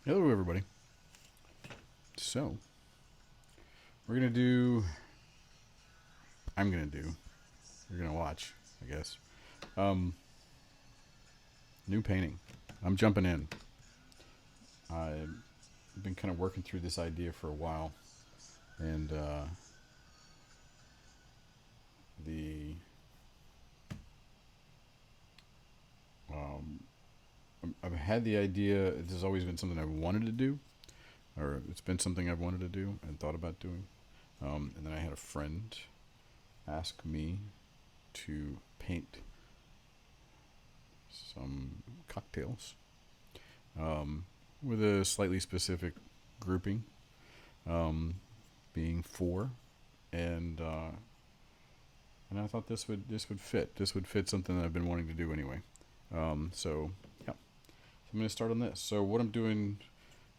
Hello, everybody. So, we're going to do. I'm going to do. You're going to watch, I guess. Um, New painting. I'm jumping in. I've been kind of working through this idea for a while. And the. Um, I've had the idea. This has always been something I've wanted to do, or it's been something I've wanted to do and thought about doing. And then I had a friend ask me to paint some cocktails um, with a slightly specific grouping, um, being four, and I thought this would fit. This would fit something that I've been wanting to do anyway. So yeah, so I'm gonna start on this. So what I'm doing,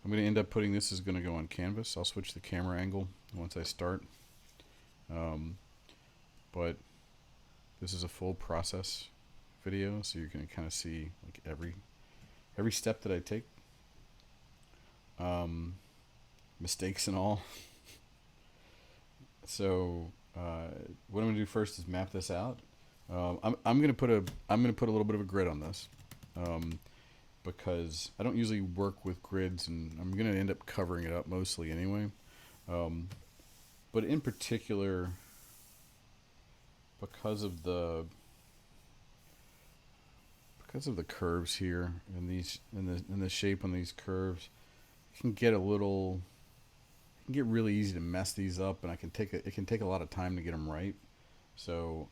I'm gonna end up putting this is gonna go on canvas. I'll switch the camera angle once I start, um, but this is a full process video, so you can kind of see like every step that I take, um, mistakes and all. So what I'm gonna do first is map this out. I'm gonna put a little bit of a grid on this, um, because I don't usually work with grids, and I'm gonna end up covering it up mostly anyway. Um, but in particular, because of the because of the curves here and these and the shape on these curves, it can get a little it can get really easy to mess these up, and it can take a lot of time to get them right. So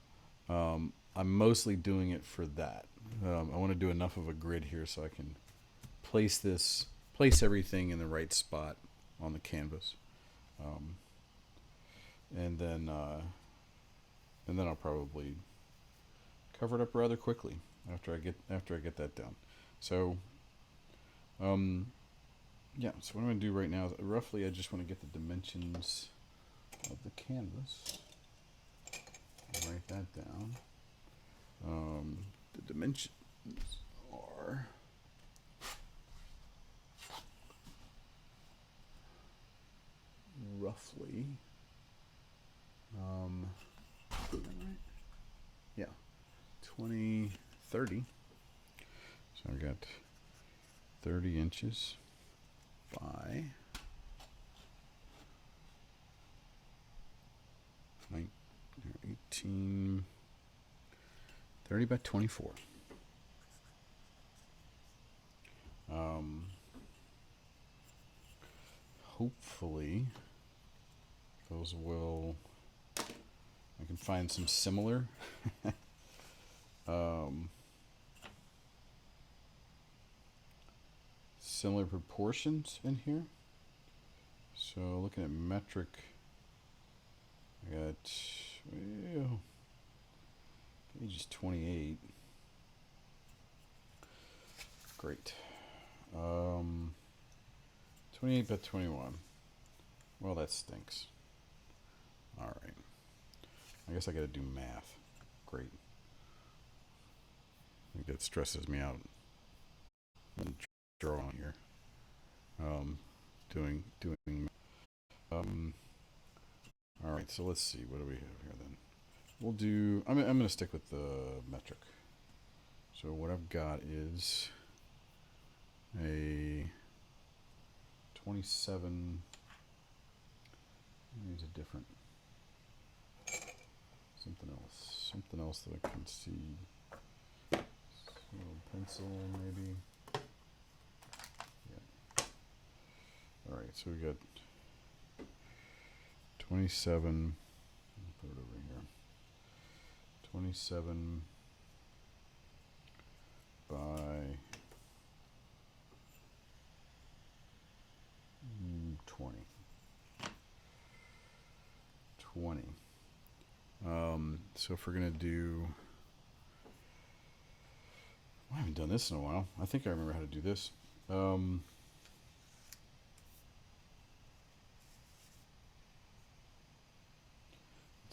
I'm mostly doing it for that. I want to do enough of a grid here so I can place everything in the right spot on the canvas, um, and then I'll probably cover it up rather quickly after I get that done. So um, yeah. So what I'm gonna do right now is roughly I just want to get the dimensions of the canvas. Write that down. The dimensions are roughly, um, yeah, 20, 30. So I've got 30 inches by 18, 30 by 24. Um, Hopefully, those will. I can find some similar. um, Similar proportions in here. So looking at metric, I got page is 28. Great. 28 by 21. Well, that stinks. All right. I guess I got to do math. Great. I think that stresses me out. I'm drawing here. Um, doing. Um, all right. So let's see. What do we have here then? We'll do. I'm going to stick with the metric. So what I've got is a 27. Use a different something else that I can see. So pencil maybe. Yeah. All right. So we got 27. Put it over here. 27 by 20. 20. So if we're going to do. I haven't done this in a while. I think I remember how to do this. Um,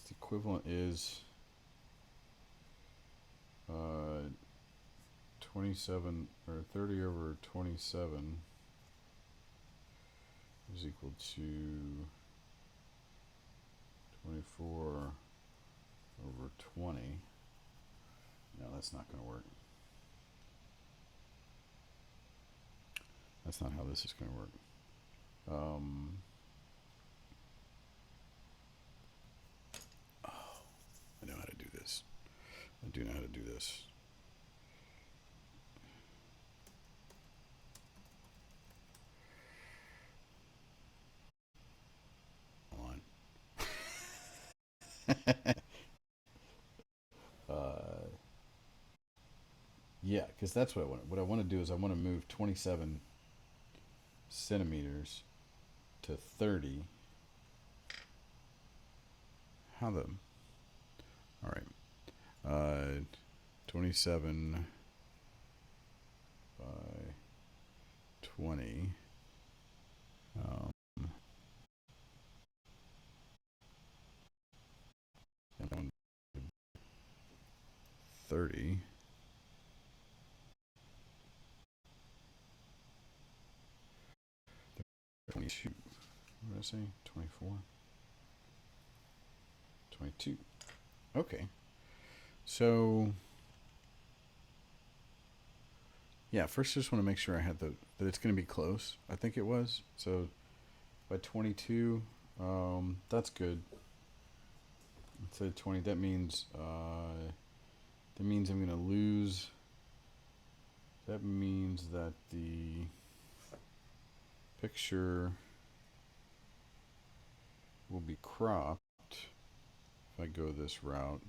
the equivalent is 27 or 30 over 27 is equal to 24 over 20. No, that's not going to work. That's not how this is going to work. Oh, I know how to do this. I do know how to do this. Hold on. Yeah, because that's what I want. What I want to do is I want to move 27 centimeters to 30. How the? All right. 27 by 20. Um, and 30. 22. What did I say? 24. 22. Okay. So, yeah, first I just want to make sure I had that it's going to be close. I think it was. So, by 22, that's good. Let's say 20. That means I'm going to lose. That means that the picture will be cropped if I go this route.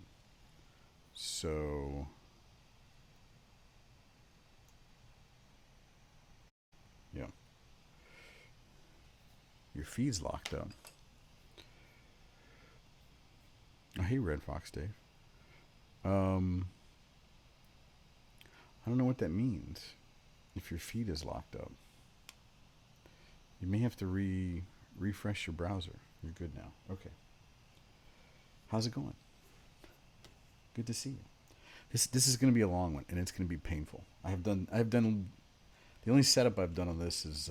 So, yeah. Your feed's locked up. Oh, hey, Red Fox Dave. I don't know what that means. If your feed is locked up, you may have to refresh your browser. You're good now. Okay. How's it going? Good to see you. This is going to be a long one, and it's going to be painful. I've done. The only setup I've done on this is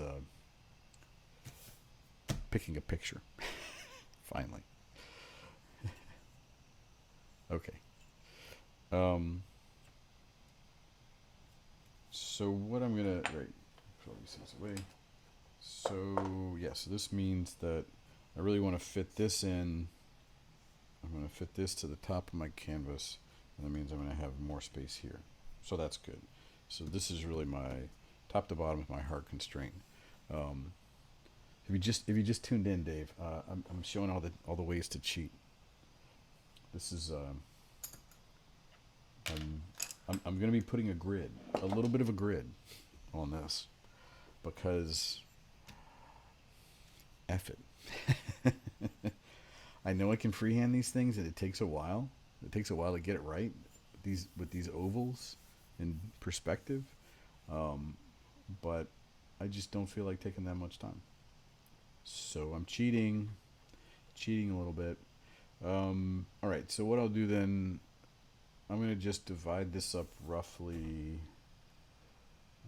picking a picture. Finally. Okay. So what I'm gonna probably sees away. So yeah, so this means that I really want to fit this in. I'm going to fit this to the top of my canvas, and that means I'm going to have more space here. So that's good. So this is really my top to bottom of my hard constraint. If you just tuned in, Dave, I'm showing all the ways to cheat. This is I'm going to be putting a little bit of a grid on this, because F it. I know I can freehand these things, and it takes a while. It takes a while to get it right with these ovals in perspective, but I just don't feel like taking that much time. So I'm cheating a little bit. All right. So what I'll do then, I'm going to just divide this up roughly.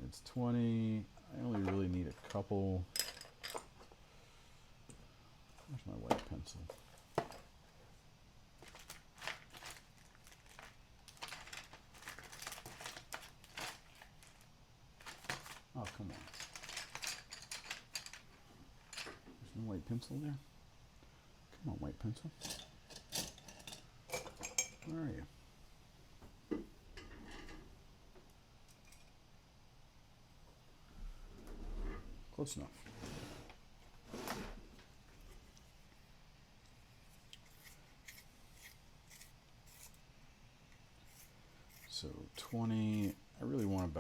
It's 20. I only really need a couple. Where's my white pencil? Oh, come on. There's no white pencil there? Come on, white pencil. Where are you? Close enough. So 20, I really want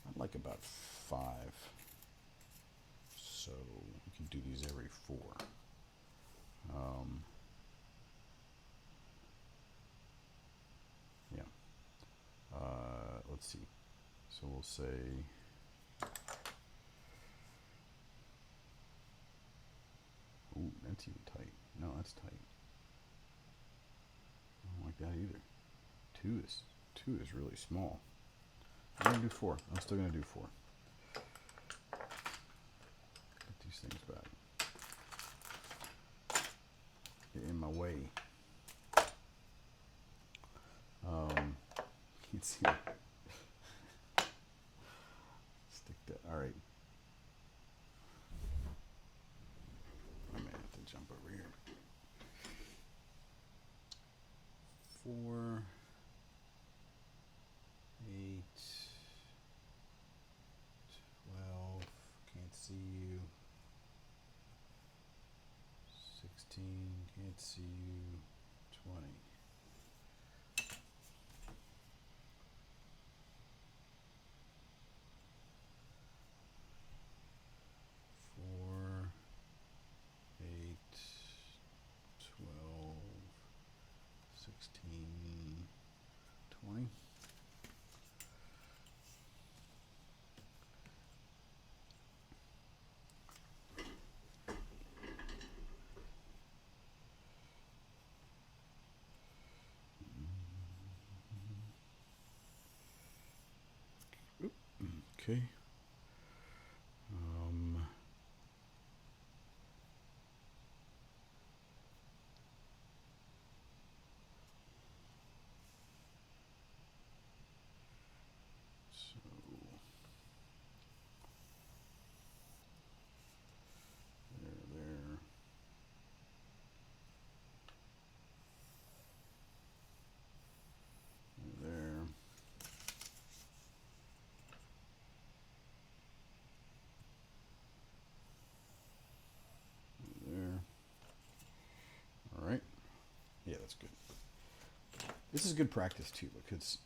I'd like about 5. So we can do these every 4. Yeah. Let's see. So we'll say, ooh, that's even tight. No, that's tight. I don't like that either. 2 is really small. I'm gonna do 4. I'm still gonna do 4. things back. Get in my way. Can't see it. Stick that. All right. I may have to jump over here. 4, 8, 12. Can't see you. 16. Can't see you. 20. 4, 8, 12, 16, 20. Okay. So there. There. There. All right. Yeah, that's good. This is good practice too, because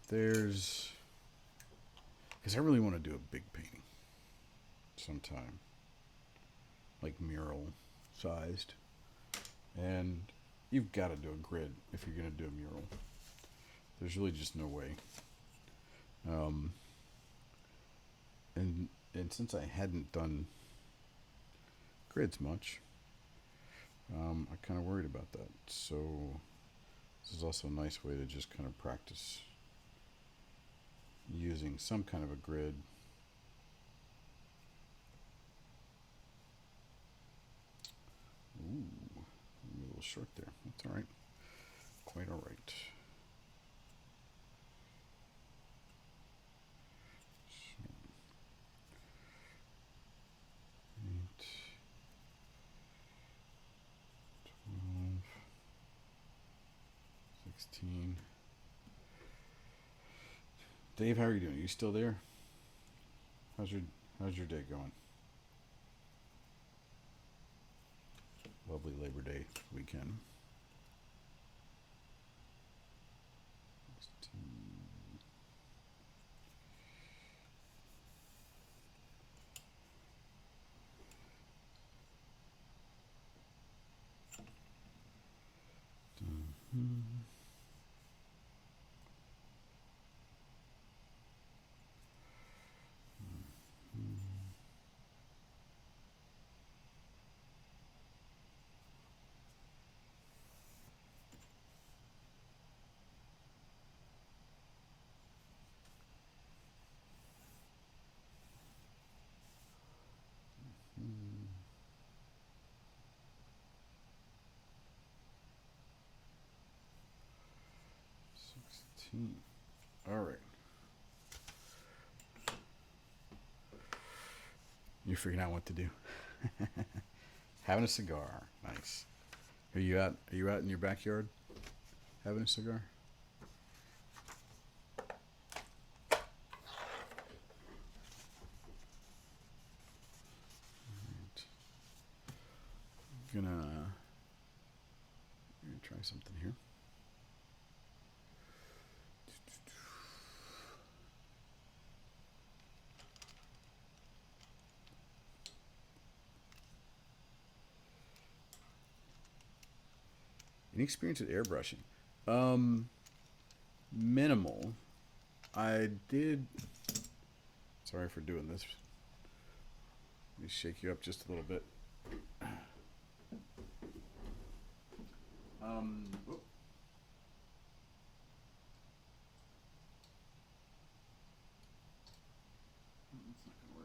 because I really want to do a big painting sometime, like mural sized, and you've got to do a grid if you're going to do a mural. There's really just no way. And since I hadn't done grids much, I kind of worried about that. So this is also a nice way to just kind of practice using some kind of a grid. Ooh, a little short there. That's all right. Quite all right. So, 8, 12, 16. Dave, how are you doing? Are you still there? How's your day going? Lovely Labor Day weekend. 16. Mm. 16. All right. You're figuring out what to do. Having a cigar. Nice. Are you out in your backyard having a cigar? Right. I'm gonna try something here. Any experience with airbrushing? Minimal. I did. Sorry for doing this. Let me shake you up just a little bit. Whoop. That's not gonna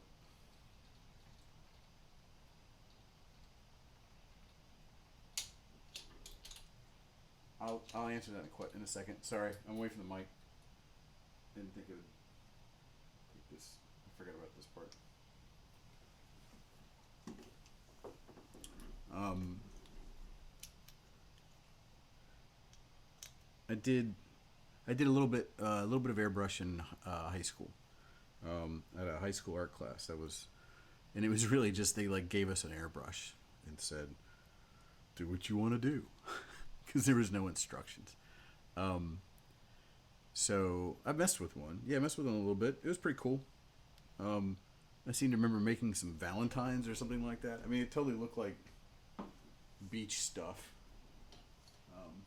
I'll answer that in a second. Sorry, I'm away from the mic. Didn't think of this. I forgot about this part. Um, I did a little bit of airbrush in high school. At a high school art class. And it was really just they like gave us an airbrush and said, "Do what you want to do," because there was no instructions. Um, so I messed with one. Yeah, I messed with one a little bit. It was pretty cool. Um, I seem to remember making some Valentines or something like that. I mean, it totally looked like beach stuff. Um,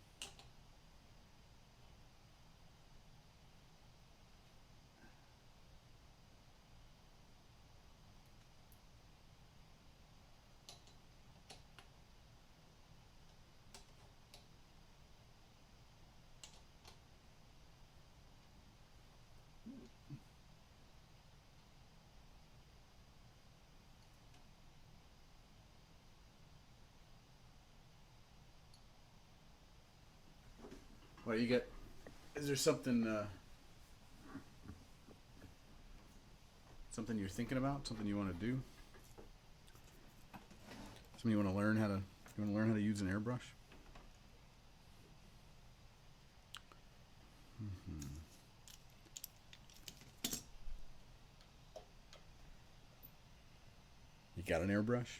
what you get? Is there something you're thinking about? Something you want to do? Something you want to learn how to? You want to learn how to use an airbrush? You got an airbrush?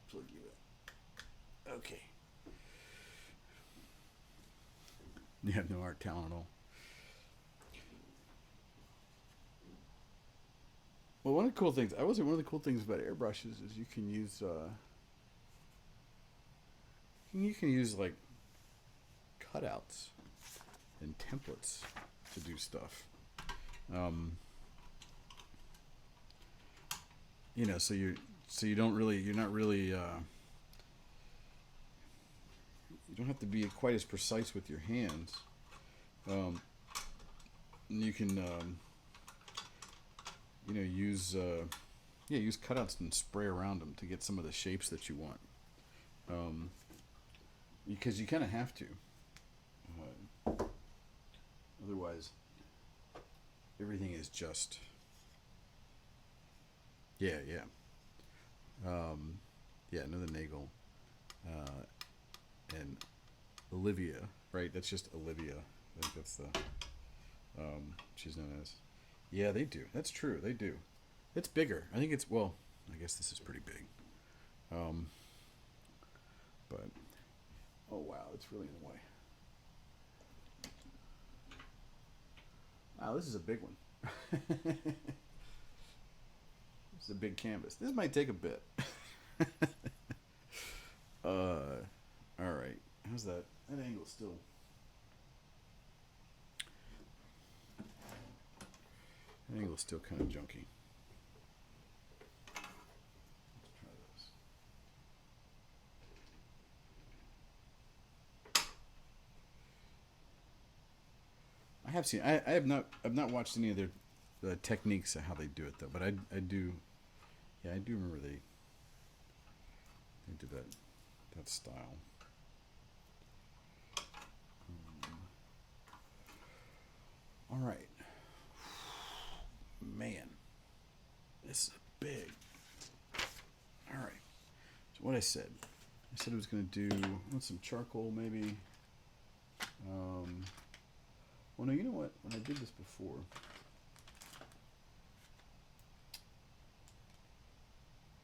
Plug you in. Okay. You have no art talent at all. Well, one of the cool things I was one of the cool things about airbrushes is you can use like cutouts and templates to do stuff. Um, so you're not really you don't have to be quite as precise with your hands. Um, you can use use cutouts and spray around them to get some of the shapes that you want. Um, because you kind of have to. Otherwise, everything is just yeah. Yeah, another Nagel, and Olivia, right? That's just Olivia. I think that's the she's known as. Yeah, they do. That's true. They do. It's bigger. I think it's well. I guess this is pretty big. Um, but oh wow, it's really in the way. Wow, this is a big one. It's a big canvas. This might take a bit. All right. How's that? That angle's still. That angle's still kind of junky. Let's try this. I have seen. I have not. I've not watched any of their the techniques of how they do it though. But I do. Yeah, I do remember they did that style. All right, man, this is big. All right. So what I said it was gonna do. Want some charcoal maybe. Well, no, you know what? When I did this before,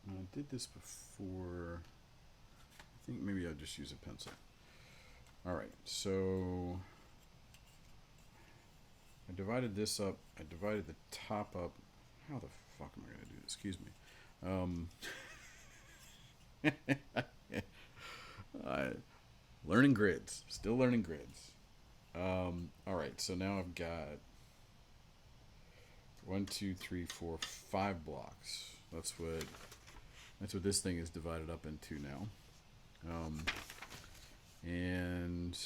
I think maybe I'll just use a pencil. All right, so I divided this up. I divided the top up. How the fuck am I going to do this? Excuse me. Learning grids. Still learning grids. All right, so now I've got 1, 2, 3, 4, 5 blocks. That's what this thing is divided up into now. And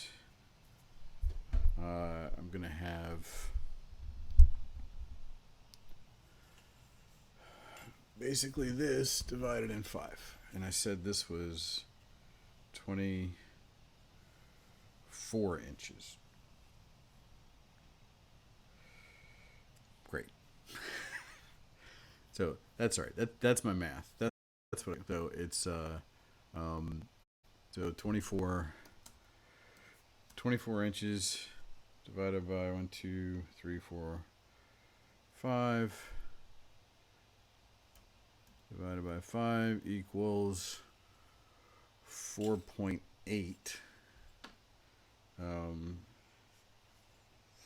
I'm gonna have basically this divided in 5. And I said this was 24 inches. Great. So that's right. That's my math. That's what. So it's so 24 inches divided by 1, 2, 3, 4, 5 divided by 5 equals 4.8.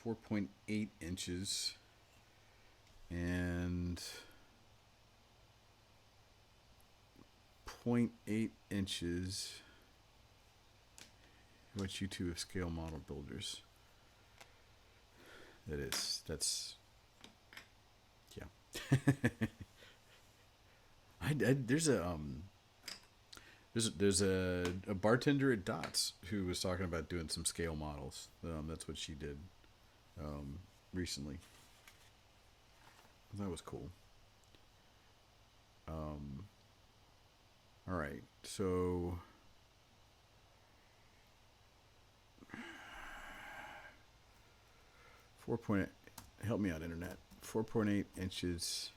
4.8 inches, and 0.8 inches. What you two have scale model builders. That's yeah. There's a bartender at Dots who was talking about doing some scale models. That's what she did recently. That was cool. All right, so 4. Help me out, internet. 4.8 inches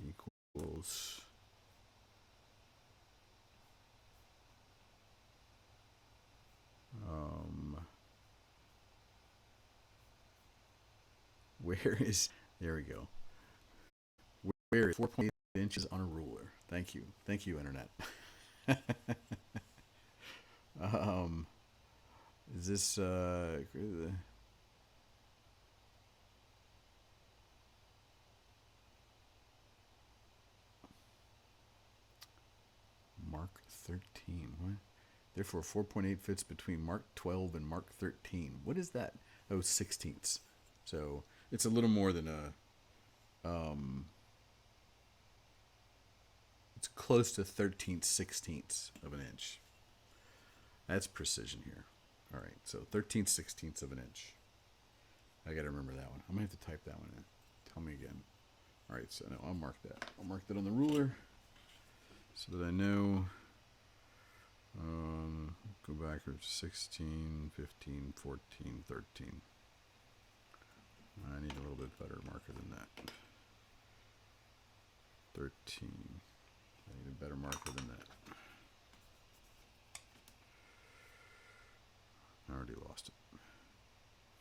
equals where is, there we go. Where is 4.8 inches on a ruler? Thank you, internet. Is this Mark 13? What? Therefore, 4.8 fits between Mark 12 and Mark 13. What is that? Oh, 16ths. So it's a little more than it's close to 13/16ths of an inch. That's precision here. All right, so 13/16ths of an inch. I gotta remember that one. I'm gonna have to type that one in. Tell me again. All right, so no, I'll mark that. I'll mark that on the ruler so that I know. Go backwards. 16, 15, 14, 13. I need a little bit better marker than that. 13. I need a better marker than that. I already lost it.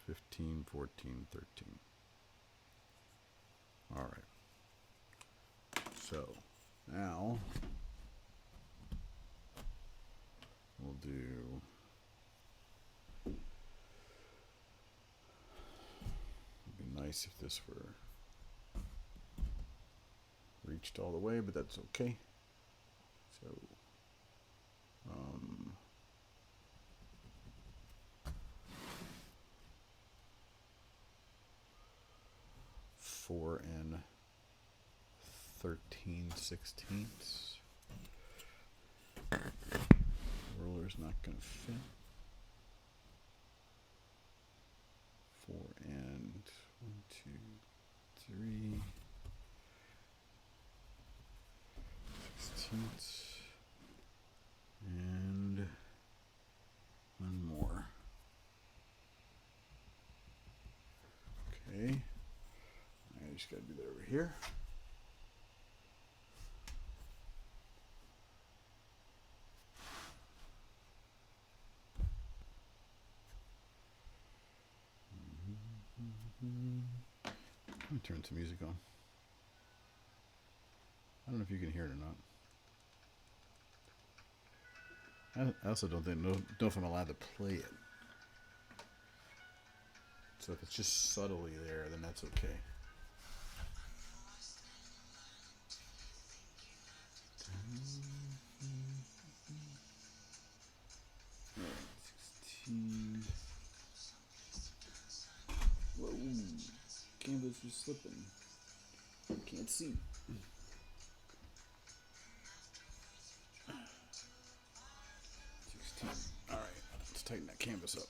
15, 14, 13. All right. So now we'll do it'd be nice if this were reached all the way, but that's okay. So 4 and 13/16. Ruler's not going to fit. 4 and 1, 2, 3. 16ths. And one more. Okay. I just got to do that over here. turn some music on. I don't know if you can hear it or not. I also don't know if I'm allowed to play it. So if it's just subtly there, then that's okay. All right, 16. Whoa, canvas is slipping. Can't see. All right, let's tighten that canvas up.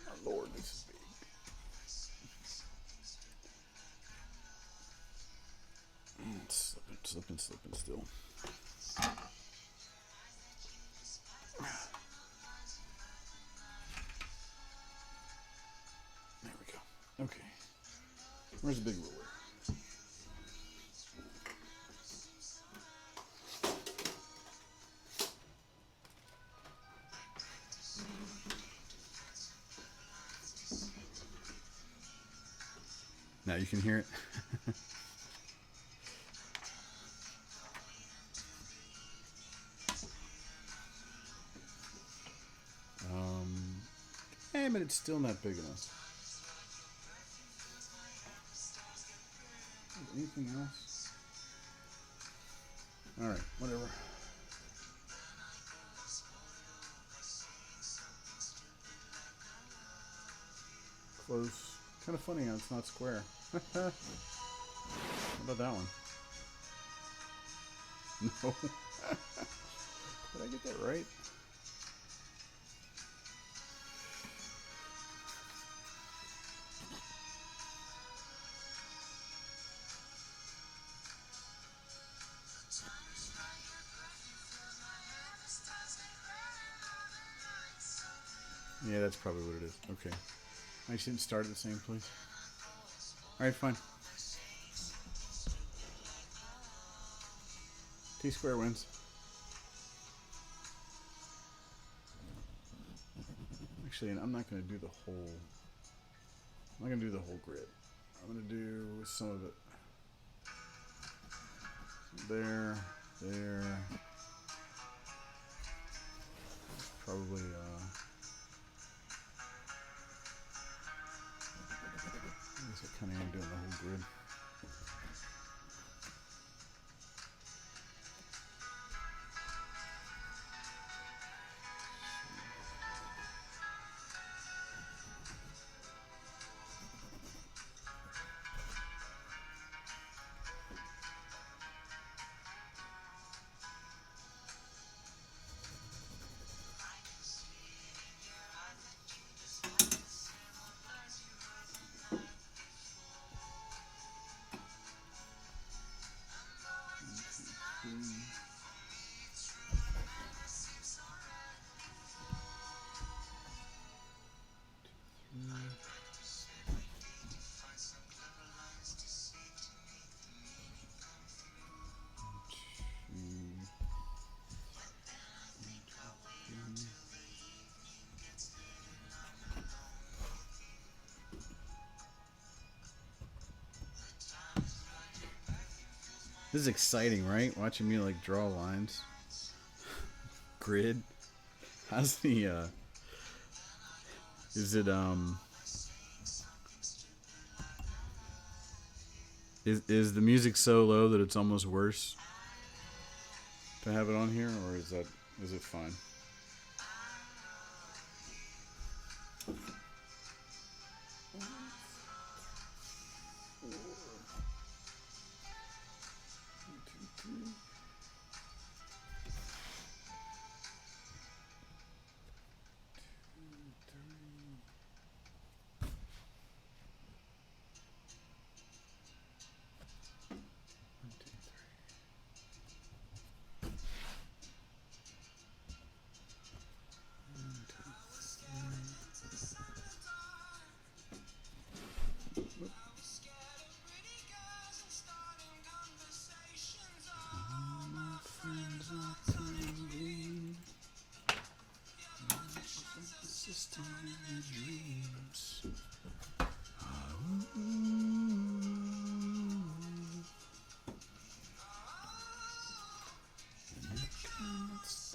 Oh Lord, this is big. It's slipping still. There we go. Okay. Where's the big ruler? Now you can hear it. But it's still not big enough. Anything else? All right, whatever. Close. Kind of funny how it's not square. How about that one? No. Did I get that right? Yeah, that's probably what it is. Okay. I shouldn't start at the same place. Alright, fine. T-square wins. Actually, I'm not going to do the whole... I'm not going to do the whole grid. I'm going to do some of it. There. Probably, I guess I kind of am doing the whole grid. This is exciting, right? Watching me like draw lines. Grid. How's the is it is the music so low that it's almost worse to have it on here, or is it fine?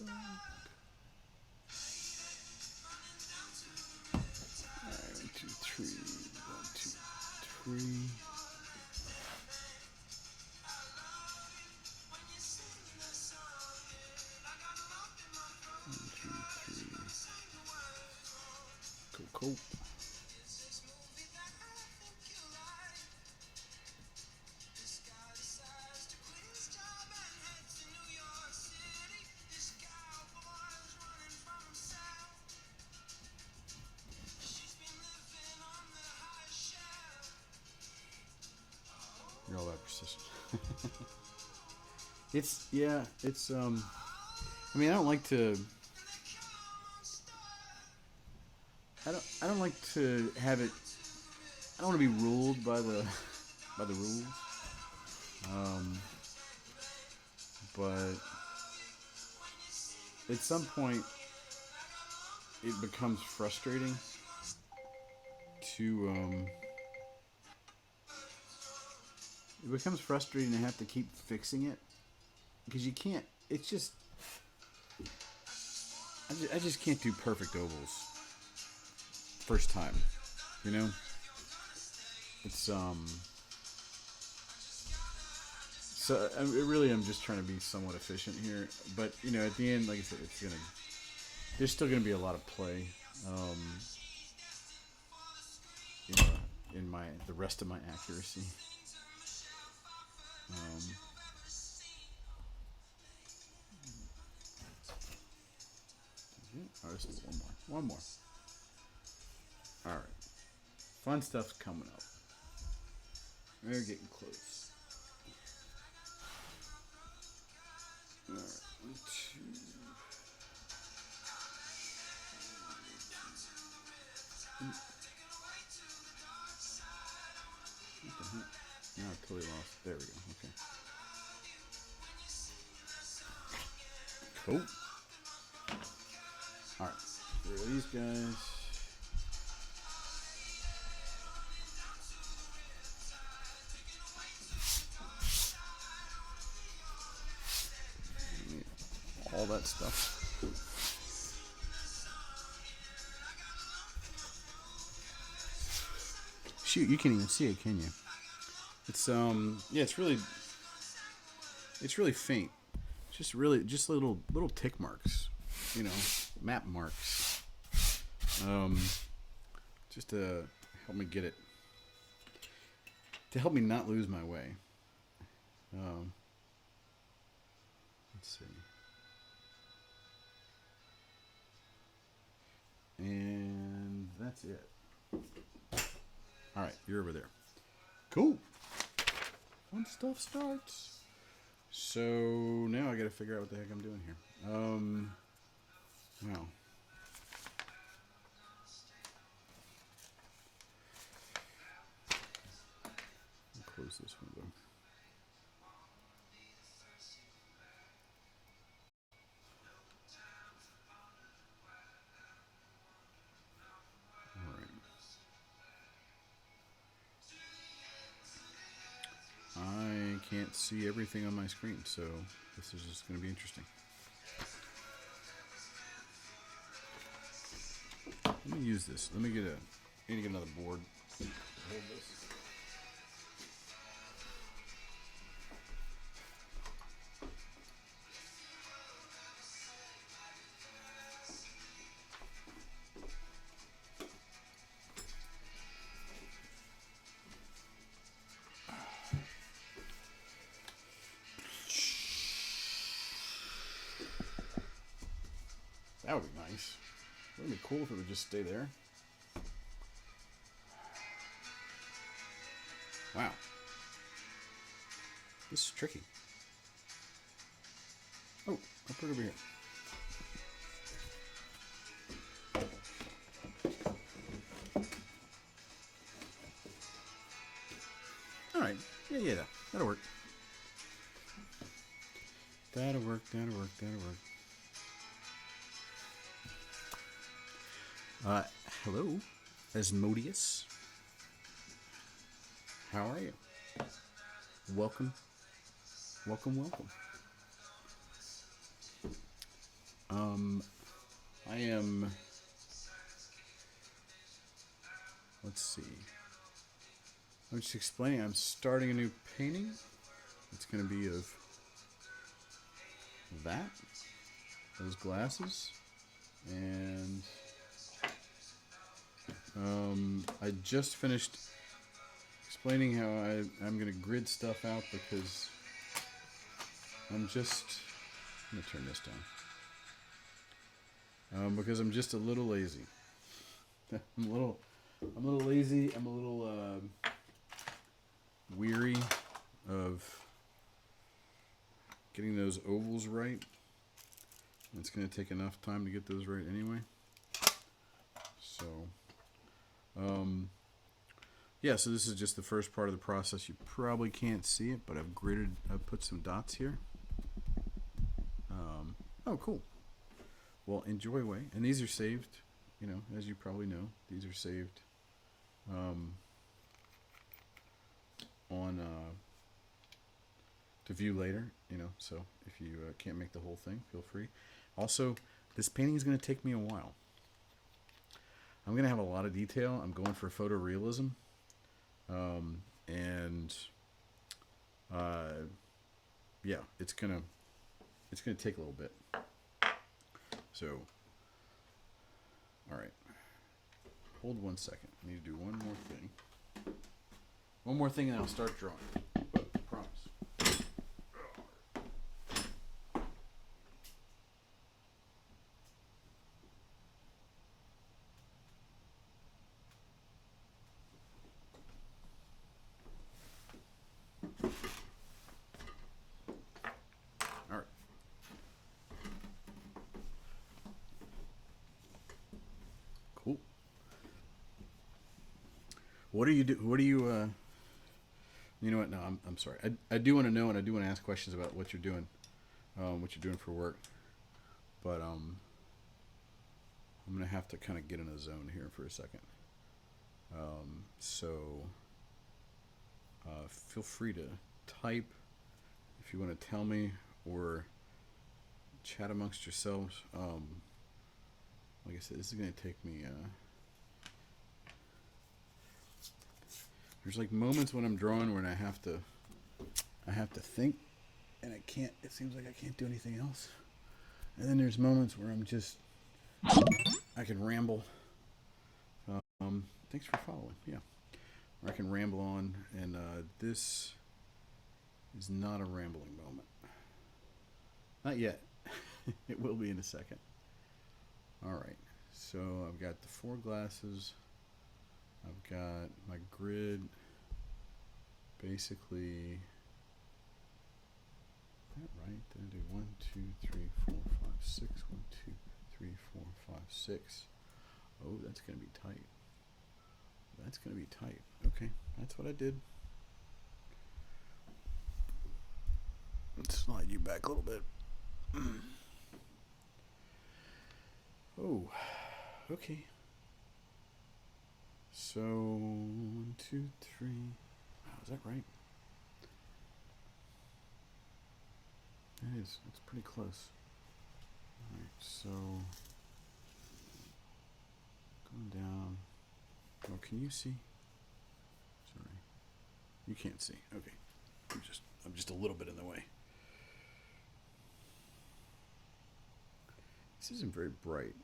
Alright, 1, 2, 3. 1, 2, 3. 1, 2, 3. Cool, cool. You're all that persistent. I mean, I don't like to have it. I don't want to be ruled by the by the rules. Um, but at some point, it becomes frustrating to it becomes frustrating to have to keep fixing it because you can't. It's just I just can't do perfect ovals first time. You know, it's So I'm just trying to be somewhat efficient here, but you know, at the end, like I said, there's still gonna be a lot of play. Um, you know, in the rest of my accuracy. Um, oh, there's one more. One more. All right. Fun stuff's coming up. We're getting close. All right. 1, 2. What the heck? Now I totally lost. There we go. Okay. Cool. All right. Here are these guys. All that stuff. Shoot, you can't even see it, can you? It's yeah, it's really faint. Just little tick marks, you know, map marks. Um, just to help me get it, to help me not lose my way. Um, let's see. And that's it. All right, you're over there. Cool. Fun stuff starts. So now I got to figure out what the heck I'm doing here. Wow. I'll close this window. All right. I can't see everything on my screen, so this is just going to be interesting. Let me use this. I need to get another board. Hold this. That would be nice. Wouldn't it be cool if it would just stay there? Wow. This is tricky. Oh, I'll put it over here. All right. Yeah, that'll work. That'll work. Hello, Asmodeus. How are you? Welcome. Um, I am. Let's see. I'm just explaining. I'm starting a new painting. It's going to be of that, those glasses, and I just finished explaining how I'm going to grid stuff out because I'm just. I'm going to turn this down. Because I'm just a little lazy. I'm a little lazy. I'm a little weary of getting those ovals right. It's going to take enough time to get those right anyway. So, yeah, so this is just the first part of the process. You probably can't see it, but I've put some dots here. Oh, cool. Well, enjoy away. And these are saved, as you probably know, these are saved on to view later, so if you can't make the whole thing, feel free. Also, this painting is going to take me a while. I'm going to have a lot of detail. I'm going for photorealism. And yeah, it's gonna take a little bit. So, all right, hold 1 second. I need to do one more thing, and I'll start drawing. Promise. All right. Cool. What do you do? What do you? You know what? No, I'm sorry. I do want to know, and I do want to ask questions about what you're doing for work. But I'm gonna have to kind of get in a zone here for a second. So feel free to type if you want to tell me or chat amongst yourselves. Like I said, this is gonna take me. There's like moments when I'm drawing when I have to think, and I can't. It seems like I can't do anything else. And then there's moments where I can ramble. Thanks for following. Yeah, or I can ramble on, and this is not a rambling moment. Not yet. It will be in a second. All right. So I've got the 4 glasses. I've got my grid. Basically, is that right? Did I do 1, 2, 3, 4, 5, 6? 1, 2, 3, 4, 5, 6. Oh, that's gonna be tight. That's gonna be tight. Okay, that's what I did. Let's slide you back a little bit. Oh, okay. So 1, 2, 3. Wow, is that right? That is. That's pretty close. All right. So going down. Oh, can you see? Sorry, you can't see. Okay, I'm just a little bit in the way. This isn't very bright.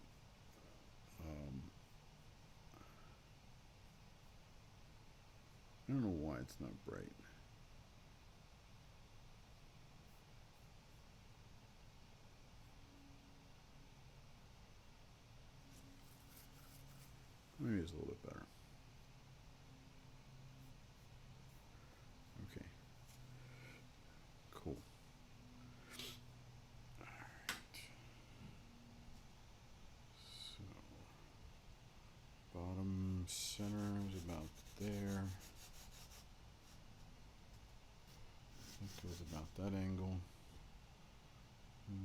I don't know why it's not bright. Maybe it's a little bit better. Okay. Cool. Alright. So, bottom center is about there. That goes about that angle.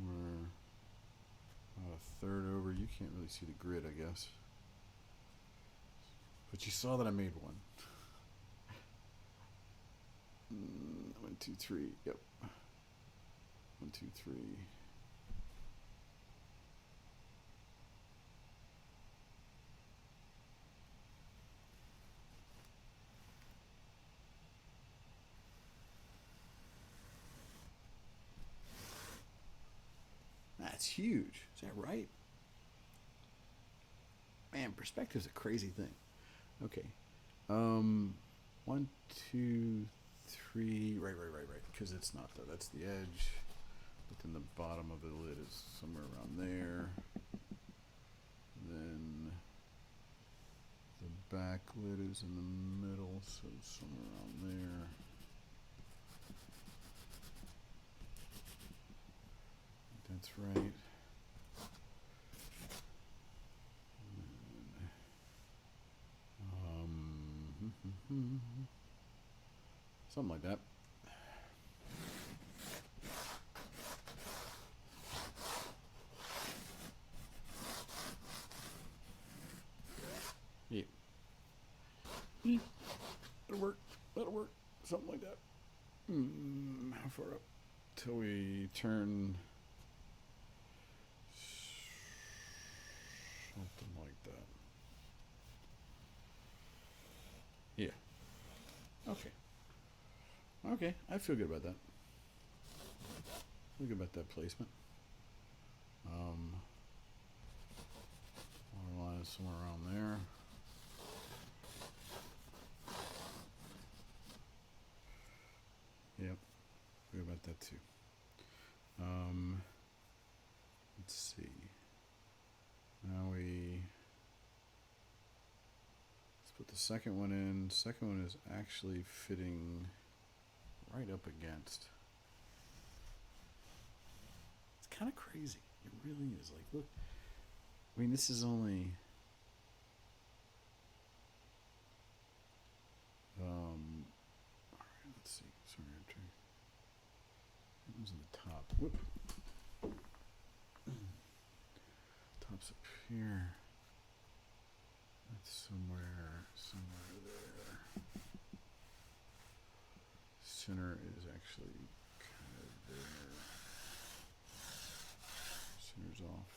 We're about a third over. You can't really see the grid, I guess. But you saw that I made one. 1, 2, 3. Yep. 1, 2, 3. That's huge. Is that right? Man, perspective's a crazy thing. Okay. Um, 1, 2, 3. Right. Because it's not that. That's the edge. But then the bottom of the lid is somewhere around there. Then the back lid is in the middle, so somewhere around there. That's right. Something like that. Yeah. That'll work. That'll work. Something like that. How far up? Till we turn. Something like that. Yeah. Okay. Okay. I feel good about that. Feel good about that placement. Water line is somewhere around there. Yep. Feel good about that too. Let's see. Now let's put the second one in. Second one is actually fitting right up against. It's kind of crazy. It really is. Like, look. I mean, this is only. All right, let's see. Sorry, I'm trying. It was in the top. Whoop. Top's up here. That's somewhere there. Center is actually kind of there. Center's off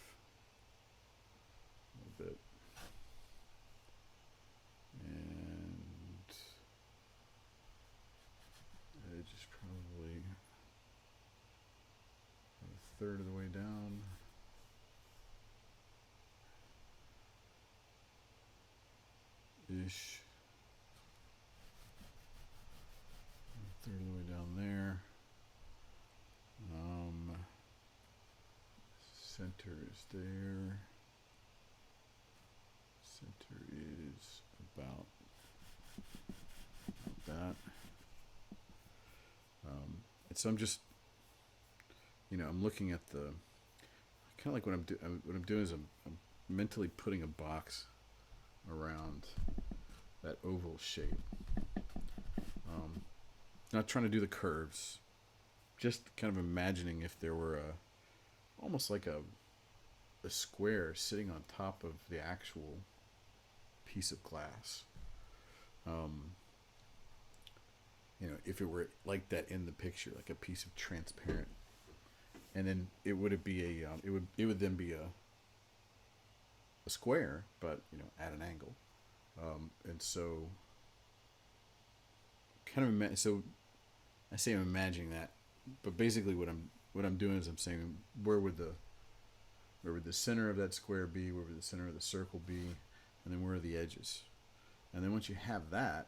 a little bit. And edge is probably a third of the way down. Ish. A third of the way down there. Center is there. Center is about that. And so I'm just, I'm looking at the kind of like what I'm doing is I'm mentally putting a box around that oval shape. Not trying to do the curves, just kind of imagining if there were almost like a square sitting on top of the actual piece of glass. If it were like that in the picture, like a piece of transparent, and then it would be it would then be a square, but at an angle, and so so I say I'm imagining that, but basically what I'm doing is I'm saying where would the center of that square be, where would the center of the circle be, and then where are the edges, and then once you have that,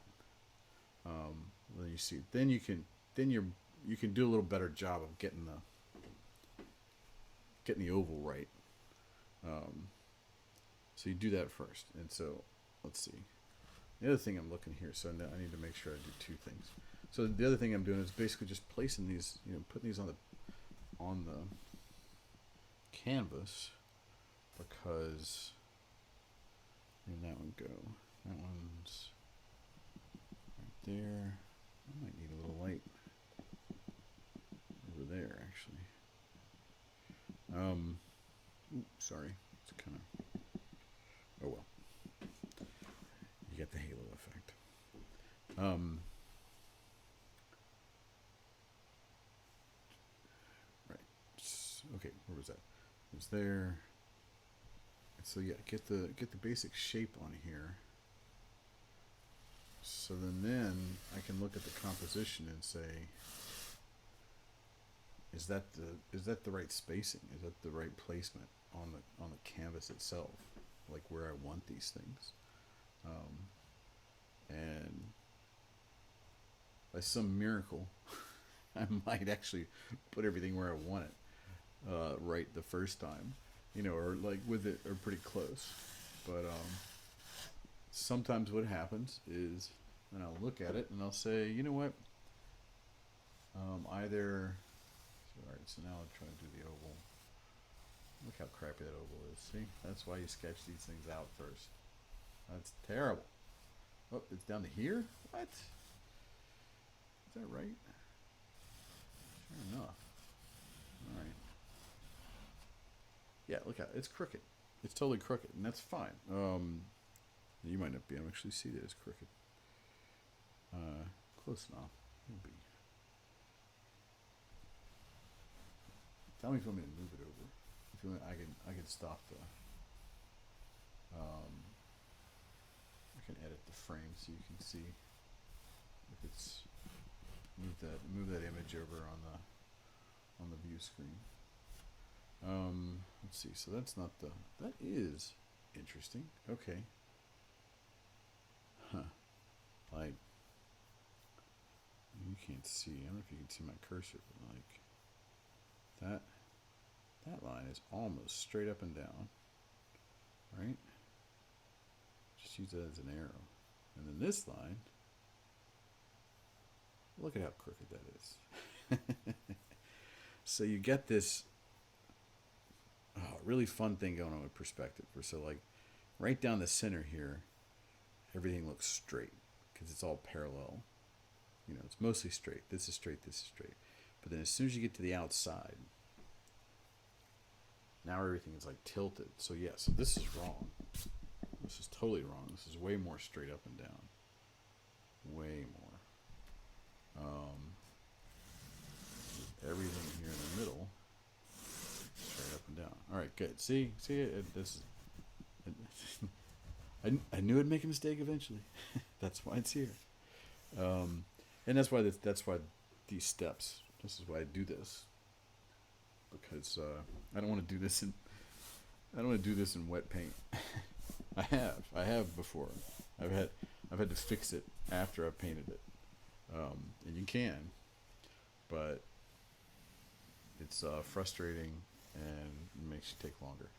then you see you can do a little better job of getting the oval right. So you do that first, and so let's see. The other thing I'm looking here, so I need to make sure I do two things. So the other thing I'm doing is basically just placing these, putting these on the canvas, because where'd that one go? That one's right there. I might need a little light over there, actually. Sorry, it's kind of. Oh well. You get the halo effect. Right. Okay, where was that? It was there. So yeah, get the basic shape on here. So then I can look at the composition and say, is that the right spacing? Is that the right placement on the canvas itself, like where I want these things? And by some miracle, I might actually put everything where I want it right the first time, or like with it or pretty close. But sometimes what happens is, and I'll look at it and I'll say, you know what, either. All right, so now I'm trying to do the oval. Look how crappy that oval is. See, that's why you sketch these things out first. That's terrible. Oh, it's down to here? What? Is that right? Sure enough. All right. Yeah, look at it. It's crooked. It's totally crooked, and that's fine. You might not be able to actually see that it's crooked. Close enough. It'll be. Tell me if you want me to move it over. If you want, I can stop the. I can edit the frame so you can see if it's move that image over on the view screen. Let's see. So that's not the. That is interesting. Okay. Huh. Like you can't see. I don't know if you can see my cursor, but like that line is almost straight up and down. Right? Just use that as an arrow. And then this line, look at how crooked that is. So you get this really fun thing going on with perspective. So like right down the center here, everything looks straight because it's all parallel. It's mostly straight. This is straight, this is straight. But then as soon as you get to the outside, now everything is like tilted. So yeah, so this is wrong. This is totally wrong. This is way more straight up and down. Way more. Everything here in the middle, straight up and down. All right, good. See it. This is. I knew I'd make a mistake eventually. That's why it's here. And that's why these steps. This is why I do this. Because I don't want to do this in wet paint. I have before. I've had to fix it after I've painted it. And you can, but it's frustrating and it makes you take longer.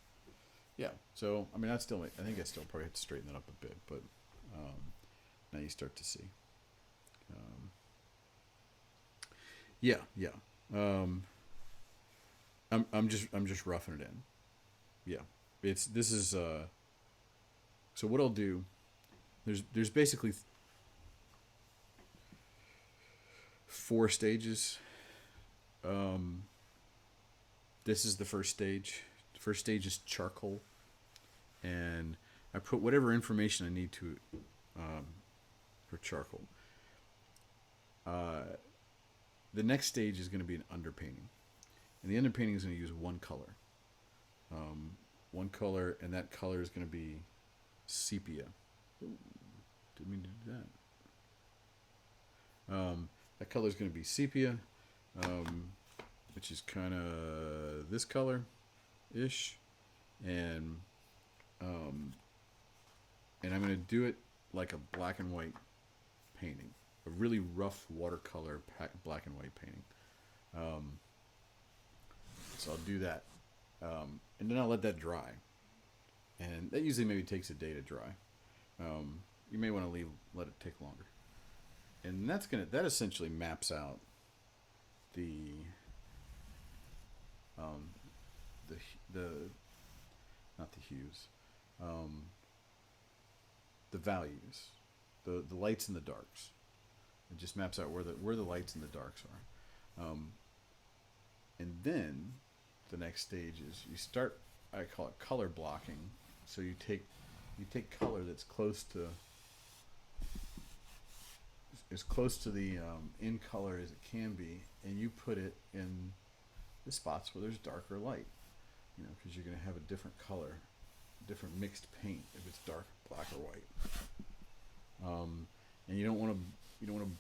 Yeah. So I mean, I think I still probably have to straighten it up a bit, but now you start to see. Yeah. I'm just roughing it in. Yeah. This is so what I'll do, there's basically 4 stages. This is the first stage. The first stage is charcoal, and I put whatever information I need to for charcoal. The next stage is going to be an underpainting, and the underpainting is going to use one color. One color, and that color is going to be sepia. Ooh, didn't mean to do that. That color is going to be sepia, which is kind of this color ish, and I'm going to do it like a black and white painting, a really rough watercolor black and white painting. So I'll do that, and then I'll let that dry, and that usually maybe takes a day to dry. You may want to let it take longer, and that essentially maps out the not the hues, the values, the lights and the darks. It just maps out where the lights and the darks are, and then the next stage is you start. I call it color blocking. So you take color that's close to the in color as it can be, and you put it in the spots where there's darker light. Because you're going to have a different color, different mixed paint if it's dark, black, or white. And you don't want to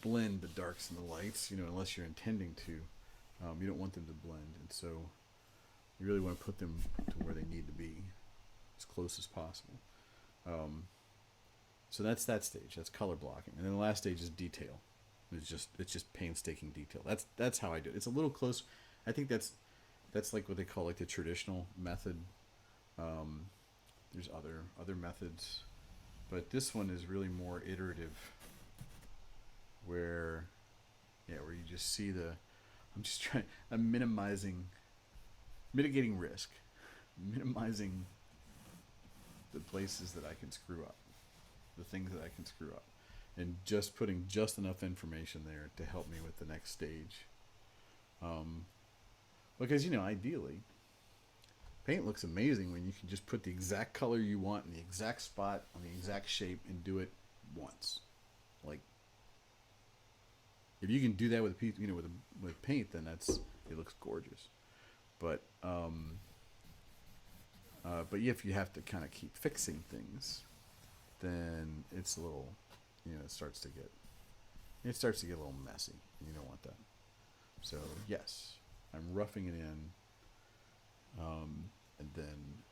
blend the darks and the lights, unless you're intending to. You don't want them to blend, and so you really want to put them to where they need to be, as close as possible. Um, so that's that stage. That's color blocking, and then the last stage is detail. It's just painstaking detail. That's how I do it. It's a little close. I think that's like what they call like the traditional method. Um, there's other methods, but this one is really more iterative, where where you just see the. I'm mitigating risk, minimizing the places that I can screw up, the things that I can screw up, and just putting just enough information there to help me with the next stage. Um, because ideally, paint looks amazing when you can just put the exact color you want in the exact spot on the exact shape and do it once. Like if you can do that with a piece, with paint, then it looks gorgeous. But if you have to kind of keep fixing things, then it's a little, it starts to get a little messy. You don't want that. So yes, I'm roughing it in, and then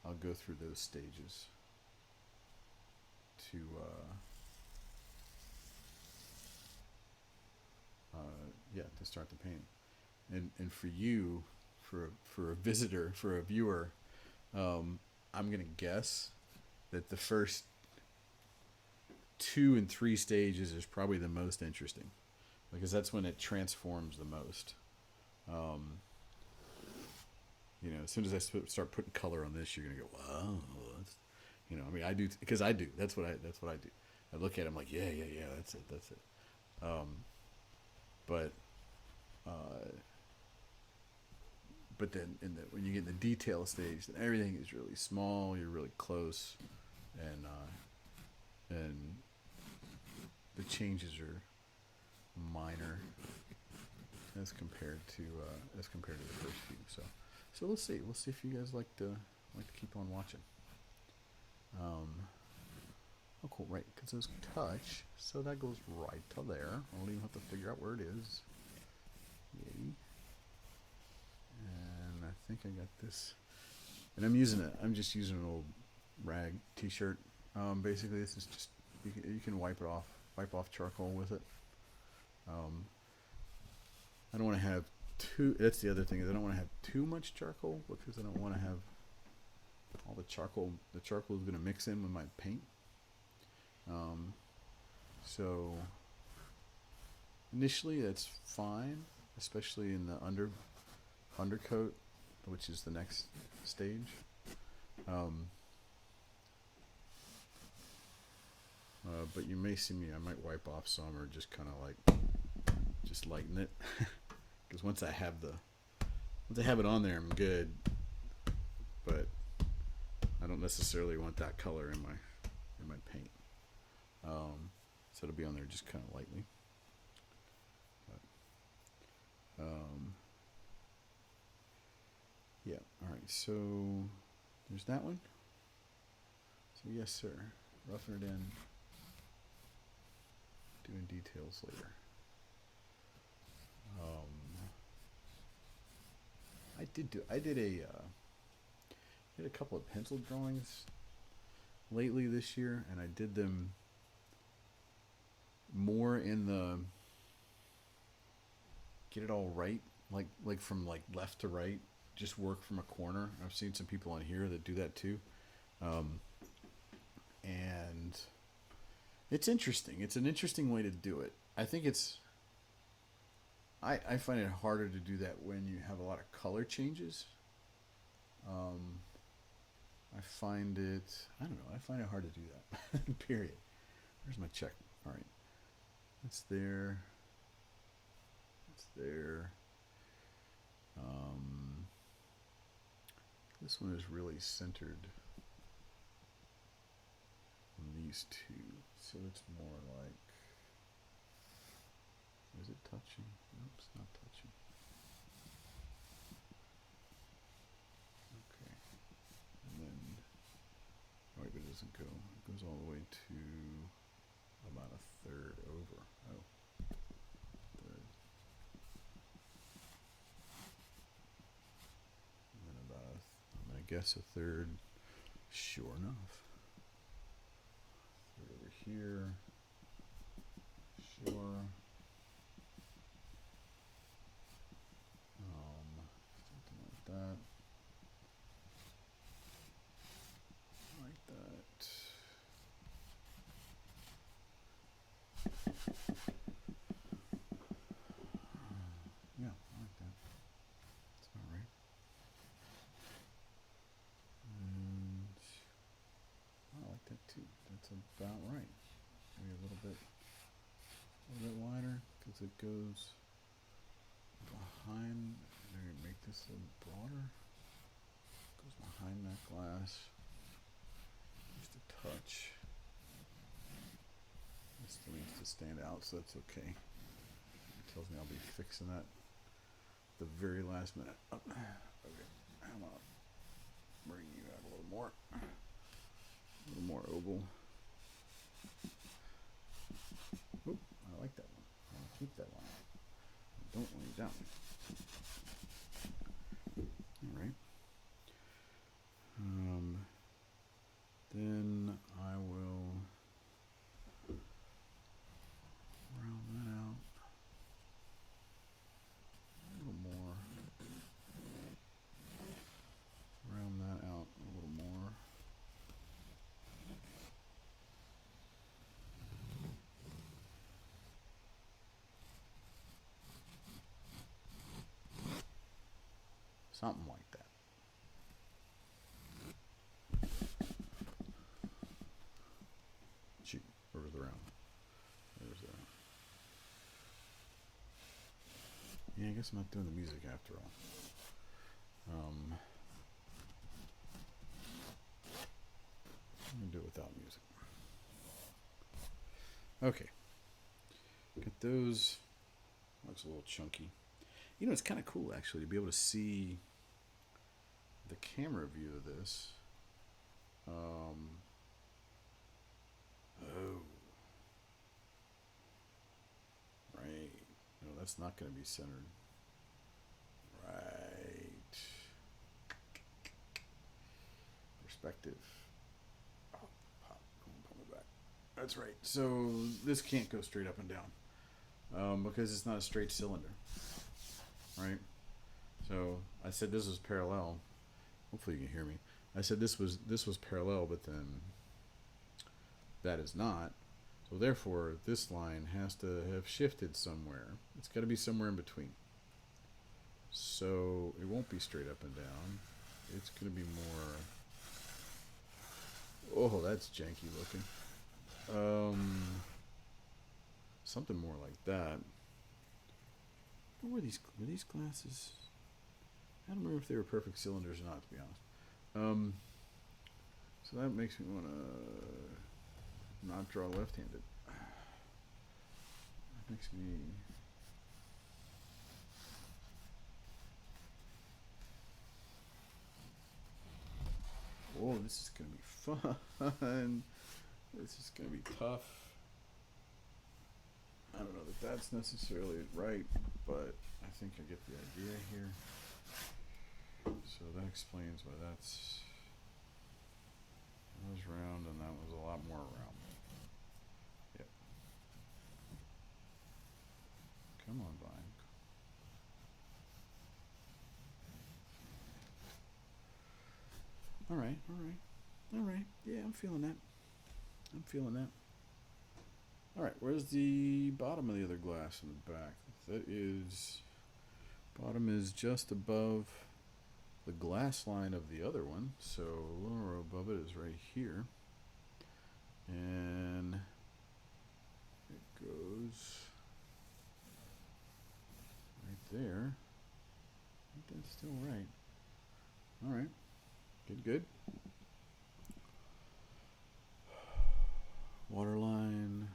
I'll go through those stages to to start the painting. And for you, for a visitor, for a viewer, I'm gonna guess that the first 2 and 3 stages is probably the most interesting, because that's when it transforms the most. Um, as soon as I start putting color on this, you're gonna go, wow. I mean, I do because I do. That's what I do. I look at it, I'm like, yeah. That's it. Um, but but then when you get in the detail stage, then everything is really small. You're really close, and the changes are minor as compared to the first few. So we'll see. We'll see if you guys like to keep on watching. Oh, cool, right? Because those touch, so that goes right to there. I don't even have to figure out where it is. Yay. And I think I got this. And I'm just using an old rag T-shirt. Basically, this is just you can wipe off charcoal with it. I don't want to have too. That's the other thing, is I don't want to have too much charcoal, because I don't want to have all the charcoal. The charcoal is going to mix in with my paint. So initially that's fine, especially in the undercoat, which is the next stage. But you may see me, I might wipe off some, or just kind of just lighten it, because once I have it on there, I'm good. But I don't necessarily want that color in my paint. So it'll be on there just kind of lightly. But, yeah. All right. So there's that one. So yes, sir. Roughing it in. Doing details later. I did a couple of pencil drawings lately this year, and I did them more in the get it all right, like from left to right, just work from a corner. I've seen some people on here that do that too, and it's interesting. It's an interesting way to do it. I think I find it harder to do that when you have a lot of color changes. I find it hard to do that. Period. Where's my check? All right. It's there. It's there. This one is really centered on these two. So it's more like, is it touching? Nope, it's not touching. Okay. And then, oh wait, but it doesn't go. It goes all the way to about a third over. Oh, third. guess a third. Sure enough. Third over here. Sure. Something like that. Like that. Yeah, I like that. That's about right. And I like that too. That's about right. Maybe a little bit wider because it goes behind. Maybe make this a little broader. Goes behind that glass. Just a touch. It still needs to stand out, so that's okay. It tells me I'll be fixing that the very last minute. Oh, okay, I'm gonna bring you out a little more oval. Oop, I like that one. I'll keep that one. I don't want that one. All right. Then I will round that out a little more. Round that out a little more. Something like that. Shoot, where was the round? There's that. Yeah, I guess I'm not doing the music after all. I'm gonna do it without music. Okay. Got those. Looks a little chunky. You know, it's kind of cool actually to be able to see the camera view of this. Oh. Right. No, that's not going to be centered. Right. Perspective. Oh, pop it back. That's right. So this can't go straight up and down because it's not a straight cylinder. Right? So I said this was parallel. Hopefully you can hear me. I said this was parallel, but then that is not. So therefore, this line has to have shifted somewhere. It's got to be somewhere in between. So it won't be straight up and down. It's going to be more... Oh, that's janky looking. Something more like that. What were these glasses? I don't remember if they were perfect cylinders or not, to be honest. So that makes me want to not draw left-handed. That makes me... Oh, this is going to be fun. This is going to be tough. I don't know that that's necessarily right, but I think I get the idea here. So that explains why that was round and that was a lot more round. Yep. Come on, Vine. All right. Yeah, I'm feeling that. All right, where's the bottom of the other glass in the back? That is, bottom is just above the glass line of the other one, so lower above it is right here, and it goes right there. I think that's still right. All right, good. Water line.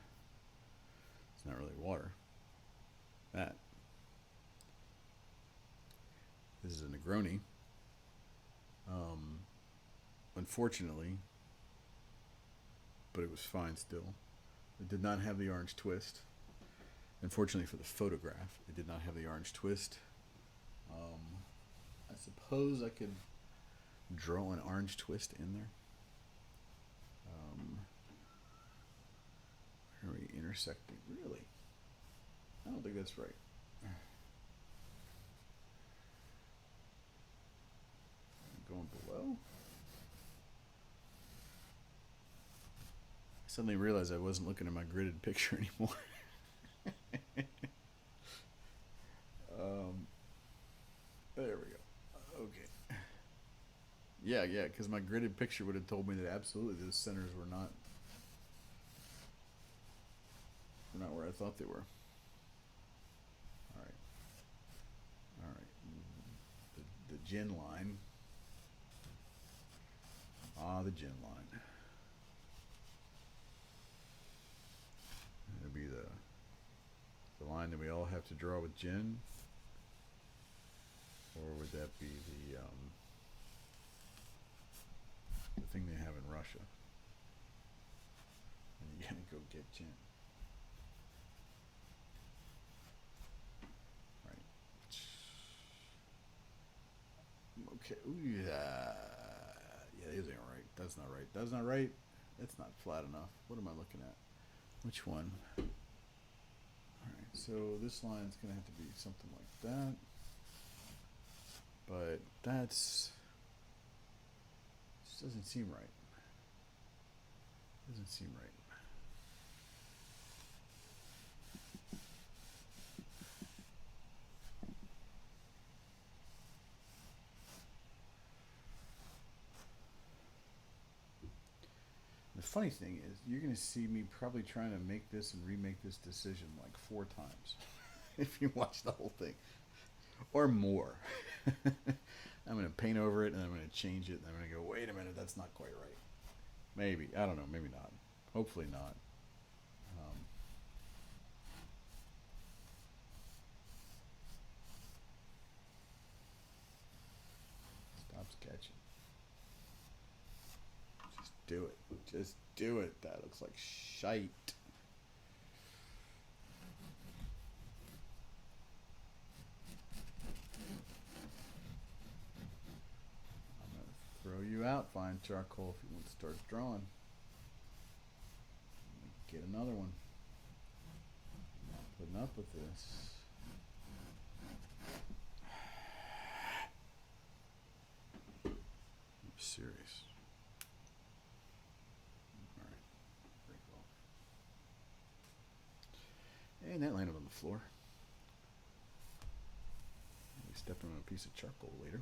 It's not really water. This is a Negroni. Unfortunately, but it was fine still. It did not have the orange twist. Unfortunately for the photograph, it did not have the orange twist. I suppose I could draw an orange twist in there. Are we intersecting? Really? I don't think that's right. Going below? I suddenly realized I wasn't looking at my gridded picture anymore. There we go. Okay. Yeah, because my gridded picture would have told me that absolutely those centers were not where I thought they were. All right. All right. The gin line. The gin line. It'll be the line that we all have to draw with gin, or would that be the thing they have in Russia? And you gotta go get gin. Right. Okay. Ooh, yeah, these ain't right. That's not right. That's not right. That's not flat enough. What am I looking at? Which one? Alright, so this line's gonna have to be something like that. But that's just doesn't seem right. Doesn't seem right. The funny thing is, you're going to see me probably trying to make this and remake this decision like 4 times if you watch the whole thing, or more. I'm going to paint over it and I'm going to change it and I'm going to go, wait a minute, that's not quite right. Maybe. I don't know. Maybe not. Hopefully not. Stop sketching. Just do it. Just do it. That looks like shite. I'm going to throw you out, fine charcoal, if you want to start drawing. Get another one. I'm not putting up with this. I'm serious. Alright. Break off. And that landed on the floor. We stepped on a piece of charcoal later.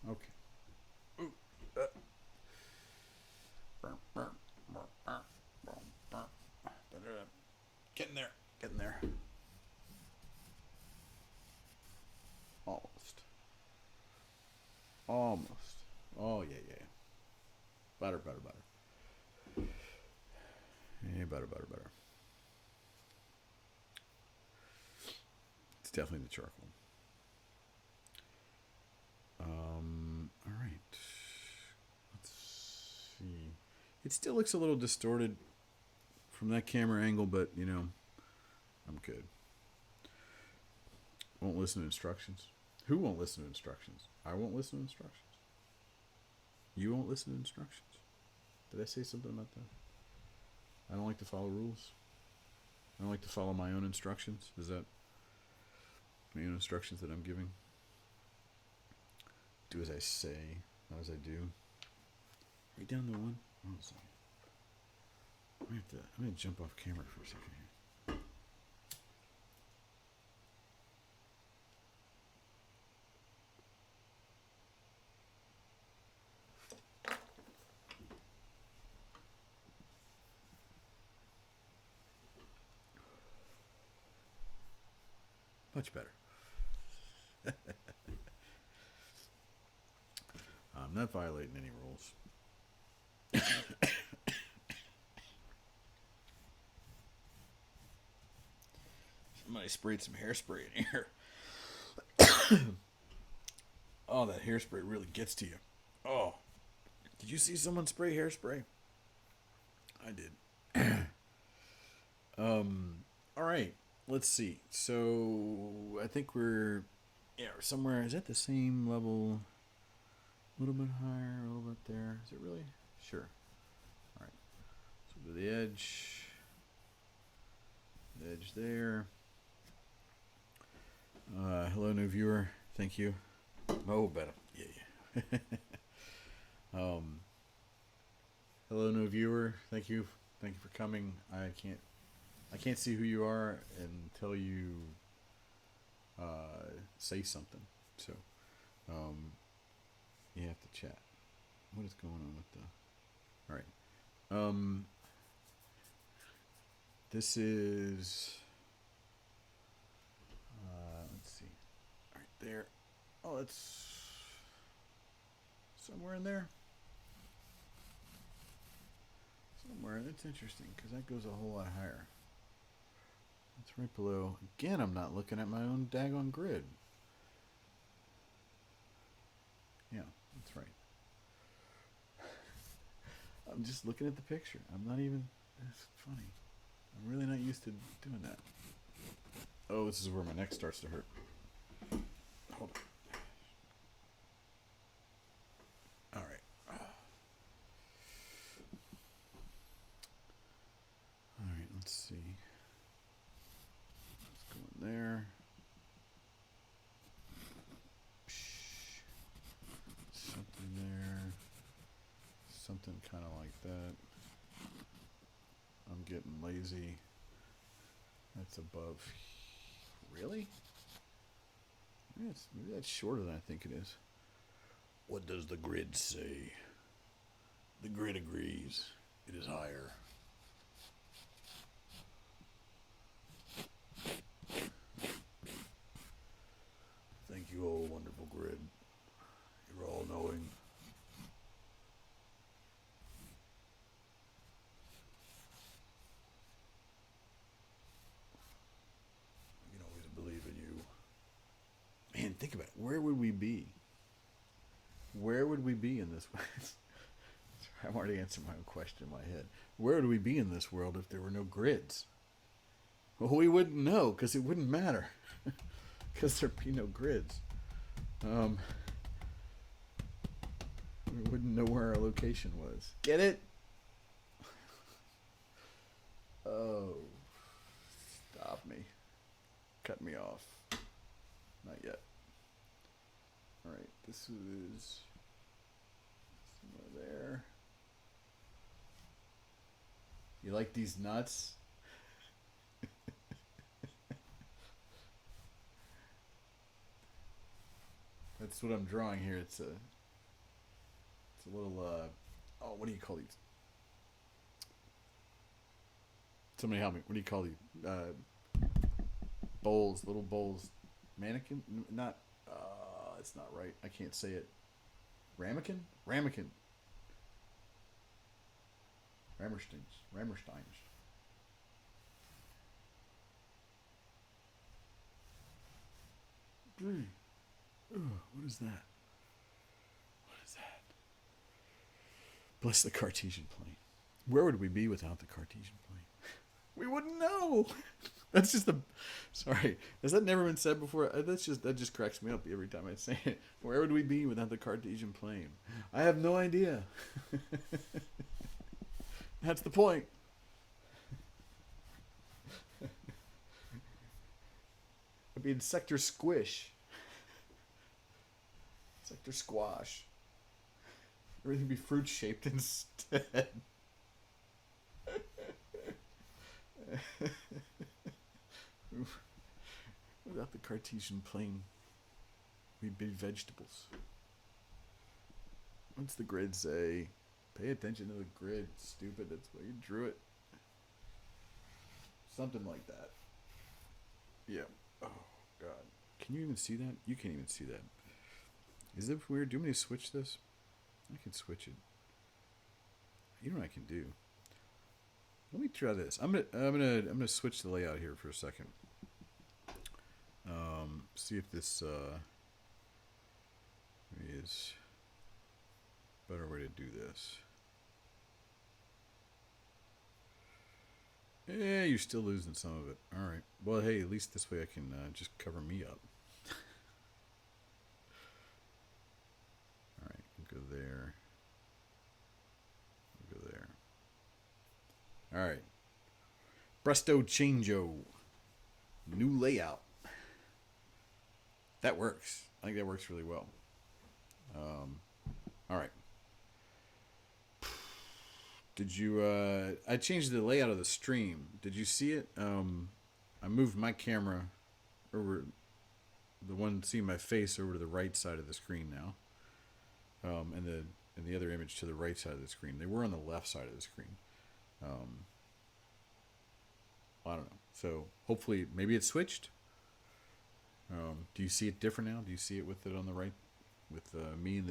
Okay. Getting there. Getting there. Almost. Almost. Oh, yeah. Better. Yeah, better. It's definitely the charcoal. All right. Let's see. It still looks a little distorted from that camera angle, but I'm good. Won't listen to instructions. Who won't listen to instructions? I won't listen to instructions. You won't listen to instructions. Did I say something about that? I don't like to follow rules. I don't like to follow my own instructions. Is that my own instructions that I'm giving? Do as I say, not as I do. Right down the one. Hold on a second. I'm gonna jump off camera for a second here. Much better. I'm not violating any rules. Somebody sprayed some hairspray in here. Oh, that hairspray really gets to you. Oh, did you see someone spray hairspray? I did. All right. Let's see. So I think we're somewhere. Is that the same level? A little bit higher, a little bit there. Is it really? Sure. All right. So to the edge. The edge there. Hello, new viewer. Thank you. Oh, better. Yeah, yeah. Hello, new viewer. Thank you. Thank you for coming. I can't see who you are until you say something. So, you have to chat. What is going on with the? All right. This is. Let's see. Right there. Oh, it's somewhere in there. Somewhere. That's interesting because that goes a whole lot higher. It's right below. Again, I'm not looking at my own daggone grid. Yeah, that's right. I'm just looking at the picture. I'm not even. That's funny. I'm really not used to doing that. Oh, this is where my neck starts to hurt. Hold on. All right. All right, let's see. Let's go in there. Something there. Something kind of like that. I'm getting lazy. That's above. Really? Maybe that's shorter than I think it is. What does the grid say? The grid agrees. It is higher. Thank you, oh wonderful grid. You're all knowing. We can always believe in you. Man, think about it. Where would we be? Where would we be in this? I'm already answering my own question in my head. Where would we be in this world if there were no grids? Well, we wouldn't know because it wouldn't matter because there'd be no grids. We wouldn't know where our location was. Get it? Oh, stop me. Cut me off. Not yet. Alright, this is somewhere there. You like these nuts? That's what I'm drawing here. It's a little oh, what do you call these? Somebody help me. What do you call these? Bowls, little bowls. Mannequin? Not it's not right. I can't say it. Ramekin? Ramekin. Rammersteins. What is that? What is that? Bless the Cartesian plane. Where would we be without the Cartesian plane? We wouldn't know. That's just the. Sorry, has that never been said before? That just cracks me up every time I say it. Where would we be without the Cartesian plane? I have no idea. That's the point. I'd be in sector squish. Sector squash. Everything be fruit shaped instead. Without the Cartesian plane, we'd be vegetables. What's the grid say? Pay attention to the grid, stupid. That's why you drew it. Something like that. Yeah. Oh, God. Can you even see that? You can't even see that. Is it weird? Do you want me to switch this? I can switch it. You know what I can do? Let me try this. I'm gonna switch the layout here for a second. See if this is a better way to do this. Yeah, you're still losing some of it. All right. Well, hey, at least this way I can just cover me up. All right, we'll go there. We'll go there. All right. Presto Changeo. New layout. That works. I think that works really well. All right. Did you? I changed the layout of the stream. Did you see it? I moved my camera over, the one seeing my face, over to the right side of the screen now, and the other image to the right side of the screen. They were on the left side of the screen. I don't know. So hopefully, maybe it switched. Do you see it different now? Do you see it with it on the right, with me in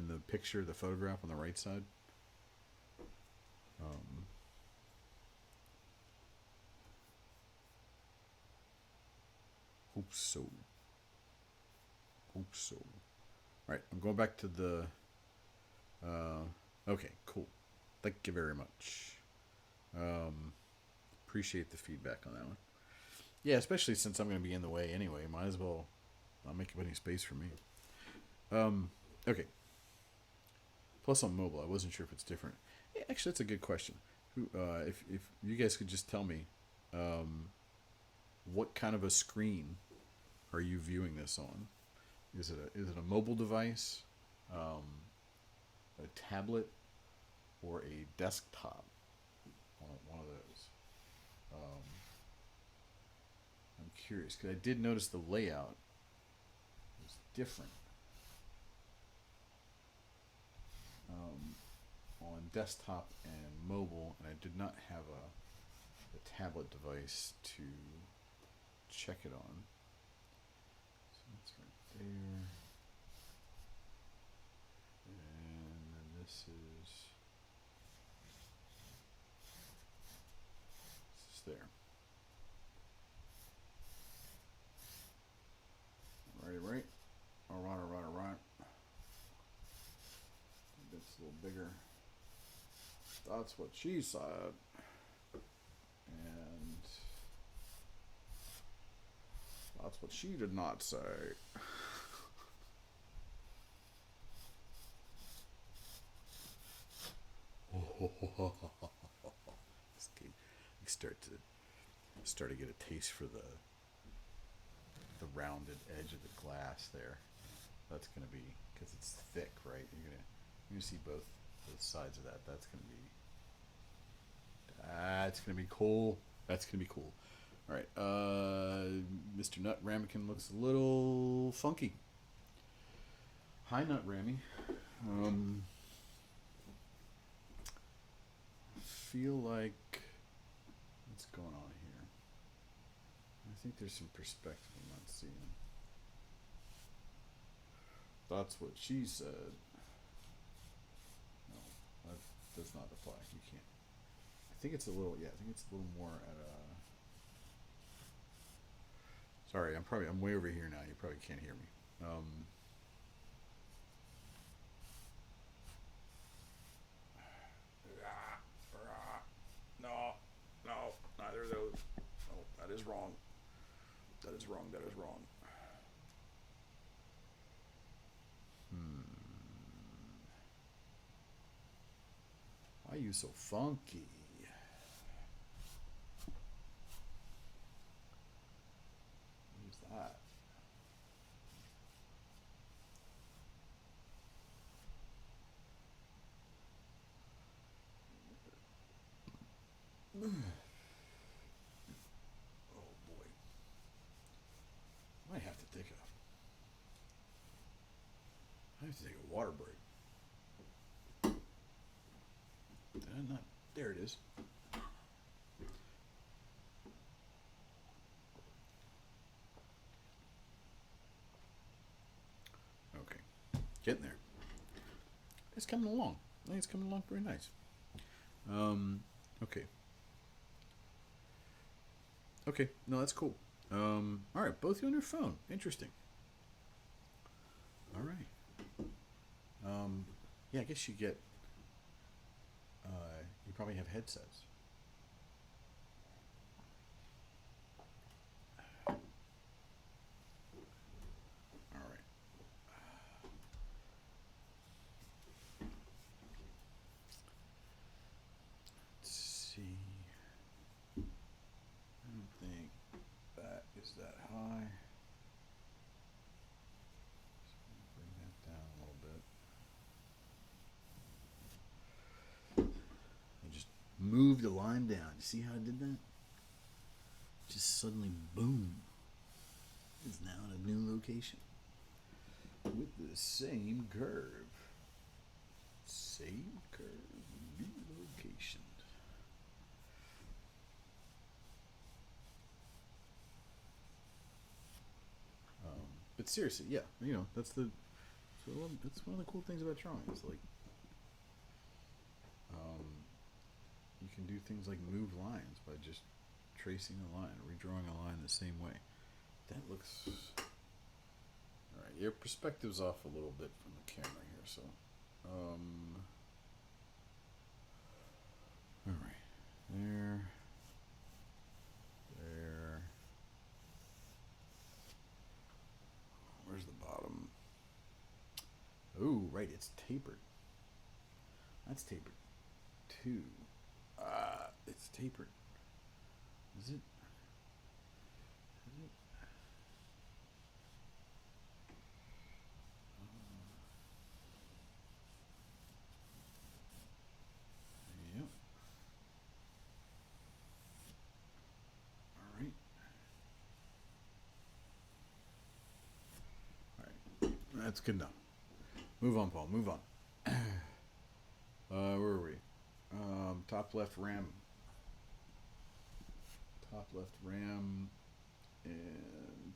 the picture, the photograph on the right side? Hope so. Hope so. All right, I'm going back to the. Okay, cool. Thank you very much. Appreciate the feedback on that one. Yeah, especially since I'm going to be in the way anyway. Might as well not make any space for me. Okay. Plus on mobile, I wasn't sure if it's different. Yeah, actually, that's a good question. If you guys could just tell me, what kind of a screen are you viewing this on? Is it a mobile device, a tablet, or a desktop? One of those. I'm curious because I did notice the layout was different on desktop and mobile, and I did not have a tablet device to check it on. So that's right there. And then this is there. Right. Alright. That's a little bigger. That's what she said. And that's what she did not say. Start to get a taste for the rounded edge of the glass there. That's gonna be, because it's thick, right? You're gonna see both sides of that. That's gonna be cool. That's gonna be cool. All right, Mr. Nut Ramekin looks a little funky. Hi, Nut Rammy. Feel like, what's going on here? I think there's some perspective I'm not seeing. That's what she said. No, that does not apply. You can't. I think it's a little. Yeah, I think it's a little more at a. Sorry, I'm way over here now. You probably can't hear me. No, neither of those. No, that is wrong. That is wrong. Why are you so funky? Who's that? Oh boy. Might have to take a water break. Did I not? There it is. Okay. Getting there. It's coming along. I think it's coming along very nice. Okay. Okay. No, that's cool. All right. Both you on your phone. Interesting. All right. Yeah, I guess you get. You probably have headsets. All right. Let's see. I don't think that is that high. Bring that down a little bit. I just moved the line down. You see how I did that? Just suddenly, boom, it's now in a new location with the same curve. Same curve, new location. But seriously, yeah, that's one of the cool things about drawing. Is like, um, you can do things like move lines by just tracing a line, redrawing a line the same way. That looks. All right, your perspective's off a little bit from the camera here, so. All right, there, there. Where's the bottom? Oh, right, it's tapered. That's tapered too. It's tapered. Is it? Is it? Yep. All right. All right. That's good enough. Move on, Paul. Move on. Where are we? Top left RAM. Top left RAM, and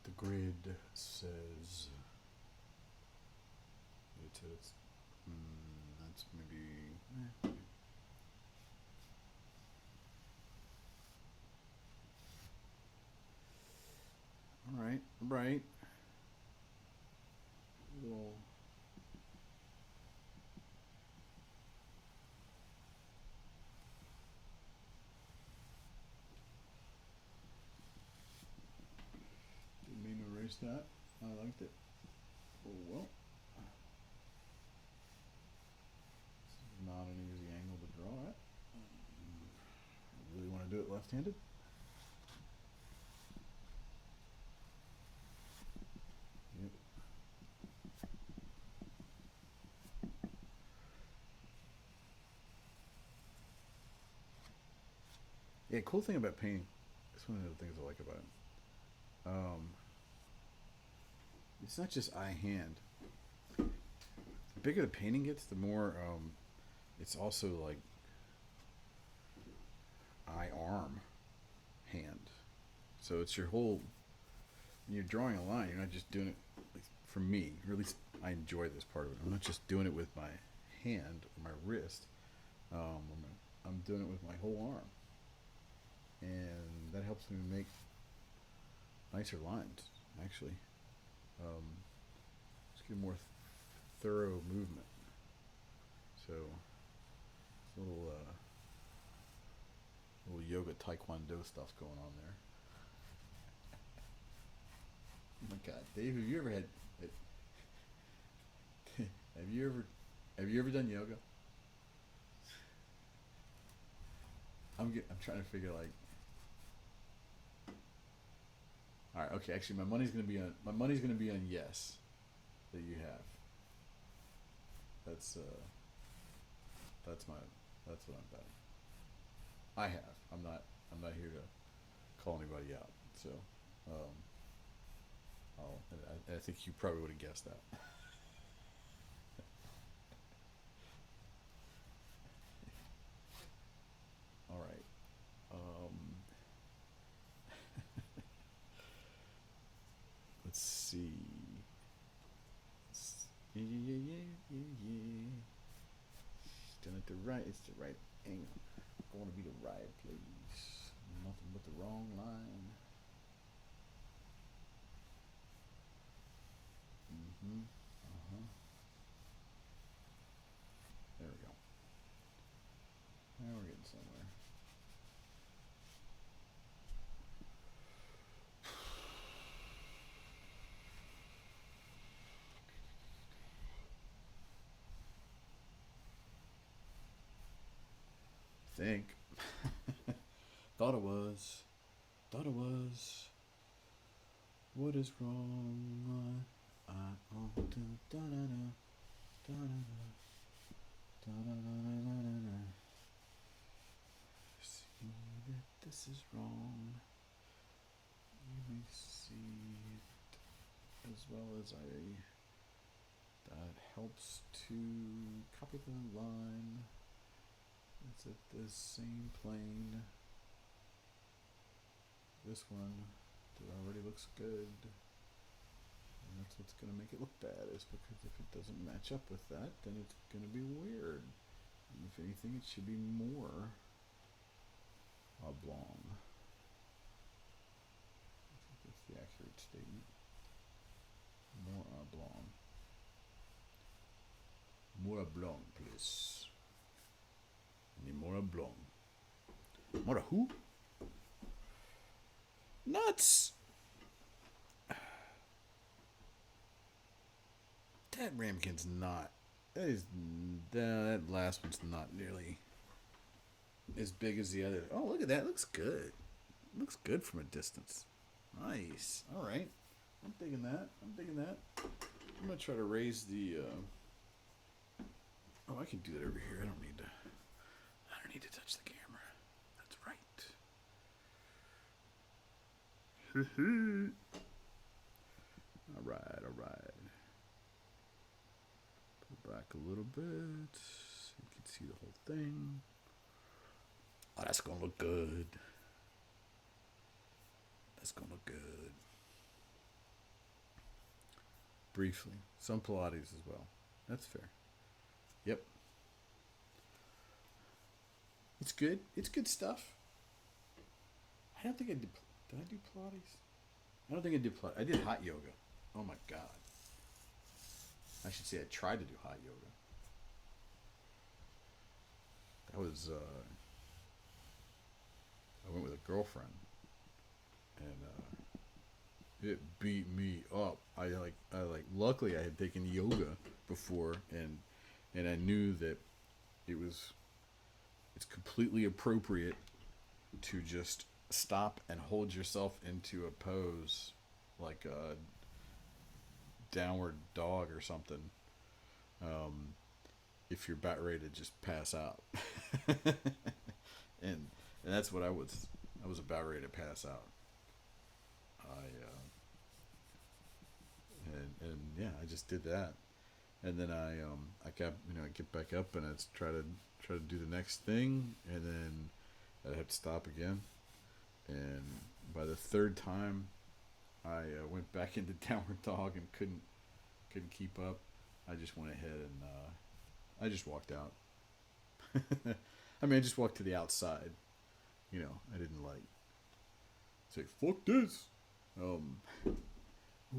the grid says it's that's maybe. All right, right. Little. Didn't mean to erase that. I liked it. Oh well. This is not an easy angle to draw at. I really want to do it left-handed. Yep. Yeah, cool thing about painting. That's one of the things I like about it. It's not just eye hand. The bigger the painting gets, the more it's also like eye arm hand. So it's your whole. When you're drawing a line, you're not just doing it. At least for me, or at least I enjoy this part of it. I'm not just doing it with my hand or my wrist. I'm doing it with my whole arm, and that helps me make nicer lines. Actually, just get more thorough movement. So, it's a little yoga taekwondo stuff going on there. Oh my God, Dave, have you ever had? Have you ever? Have you ever done yoga? I'm trying to figure like. All right, okay. Actually, my money's gonna be on yes, that you have. That's that's my that's what I'm betting. I have. I'm not here to call anybody out. So, um, I think you probably would have guessed that. All right. Um, let's see. Yeah, yeah, yeah, yeah, yeah, yeah. Done it the right. It's the right angle. Going to be the right place. Nothing but the wrong line. think. Thought it was. Thought it was. What is wrong? Oh, da, da, da, da, da, da, da, da, da, da. See that this is wrong. You may see it as well as I. That helps to copy the line. It's at this same plane. This one that already looks good. And that's what's going to make it look bad, is because if it doesn't match up with that, then it's going to be weird. And if anything, it should be more oblong. I think that's the accurate statement. More oblong. More oblong, please. Any more oblong. More who? Nuts! That ramekin's not. That last one's not nearly as big as the other. Oh, look at that. It looks good. It looks good from a distance. Nice. All right. I'm digging that. I'm digging that. I'm going to try to raise the... Oh, I can do that over here. I don't need to touch the camera. That's right. All right, all right. Pull back a little bit so you can see the whole thing. Oh, that's gonna look good. That's gonna look good. Briefly, some Pilates as well. That's fair. Yep. It's good. It's good stuff. I don't think I did. Did I do Pilates? I don't think I did Pilates. I did hot yoga. Oh my god. I should say I tried to do hot yoga. That was. I went with a girlfriend, and it beat me up. I like. Luckily, I had taken yoga before, and I knew that it's completely appropriate to just stop and hold yourself into a pose like a downward dog or something, if you're about ready to just pass out. and that's what I was about ready to pass out. And yeah, I just did that. And then I get back up and I try to do the next thing, and then I'd have to stop again. And by the third time, I went back into downward dog and couldn't keep up. I just went ahead and I just walked out. I mean, I just walked to the outside. I didn't say fuck this. Ooh,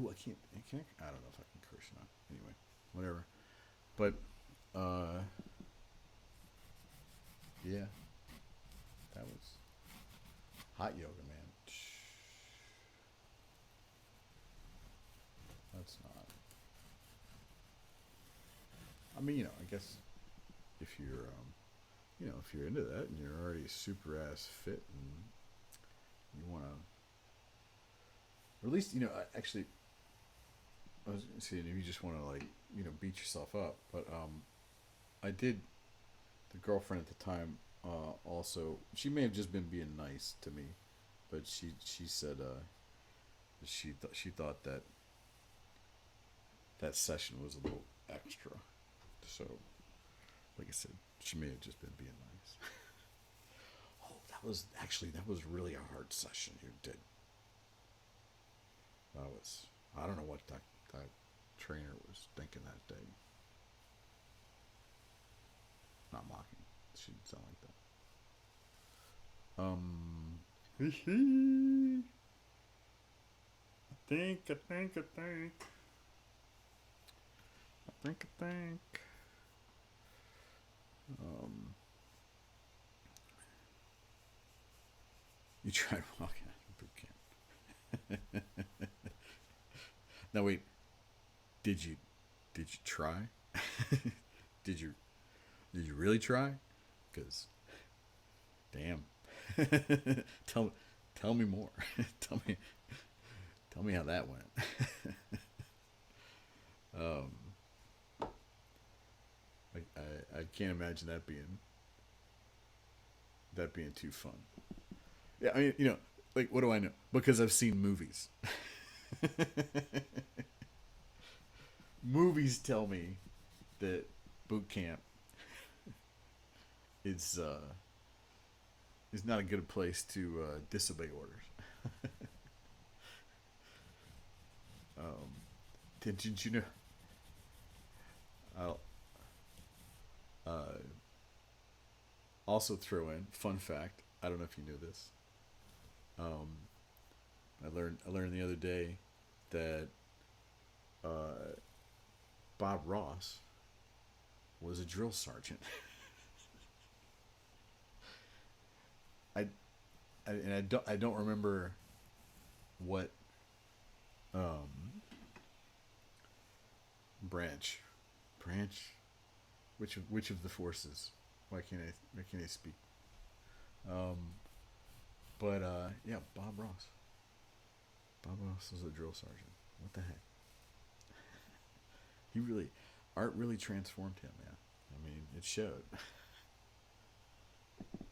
I can't. I don't know if I can curse or not. Anyway, whatever. But yeah, that was hot yoga, man. That's not. I mean, I guess if you're, if you're into that and you're already super ass fit and you want to, or at least, actually, I was saying if you just want to beat yourself up, but I did. The girlfriend at the time also, she may have just been being nice to me, but she said she thought that session was a little extra. So, like I said, she may have just been being nice. Oh, that was really a hard session you did. I don't know what that trainer was thinking that day. Not mocking. She didn't sound like that. I think. You tried walking out of boot camp. Now wait, did you try? did you really try? Because Damn. tell tell me more. tell me tell me how that went. um, I can't imagine that being too fun. Yeah, I mean, like what do I know? Because I've seen movies. Movies tell me that boot camp is is not a good place to disobey orders. Um, did you know? I'll uh, also throw in fun fact. I don't know if you knew this. Um, I learned the other day that uh, Bob Ross was a drill sergeant. I, I don't remember what um, branch branch which of the forces. Why can't I speak? Um, but yeah, Bob Ross was a drill sergeant. What the heck? He really art really transformed him, man. I mean, it showed.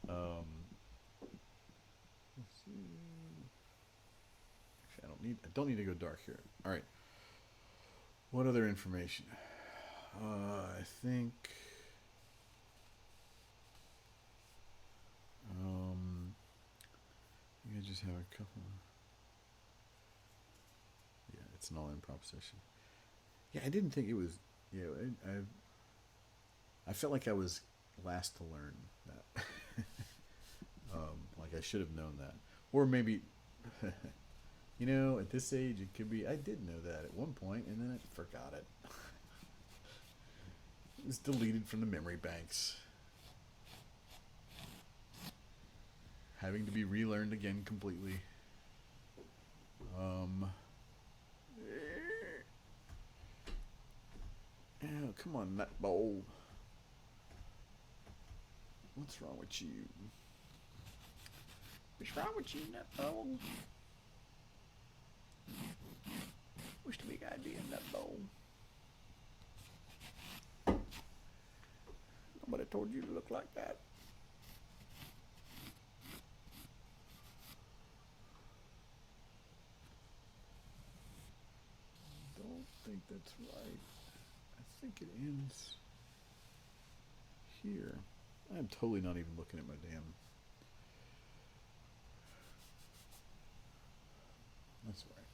Um, let's see. Actually, I don't need to go dark here. All right. What other information? I think um, I just have a couple. Yeah, it's an all-in proposition. Yeah, I didn't think it was. Yeah, I felt like I was last to learn that. Like I should have known that, or maybe, at this age it could be. I did know that at one point, and then I forgot it. It was deleted from the memory banks, having to be relearned again completely. Um, oh, come on, nut bowl. What's wrong with you? What's wrong with you, nut bowl? What's the big idea, nut bowl? Nobody told you to look like that. Don't think that's right. I think it ends here. I'm totally not even looking at my damn. That's right.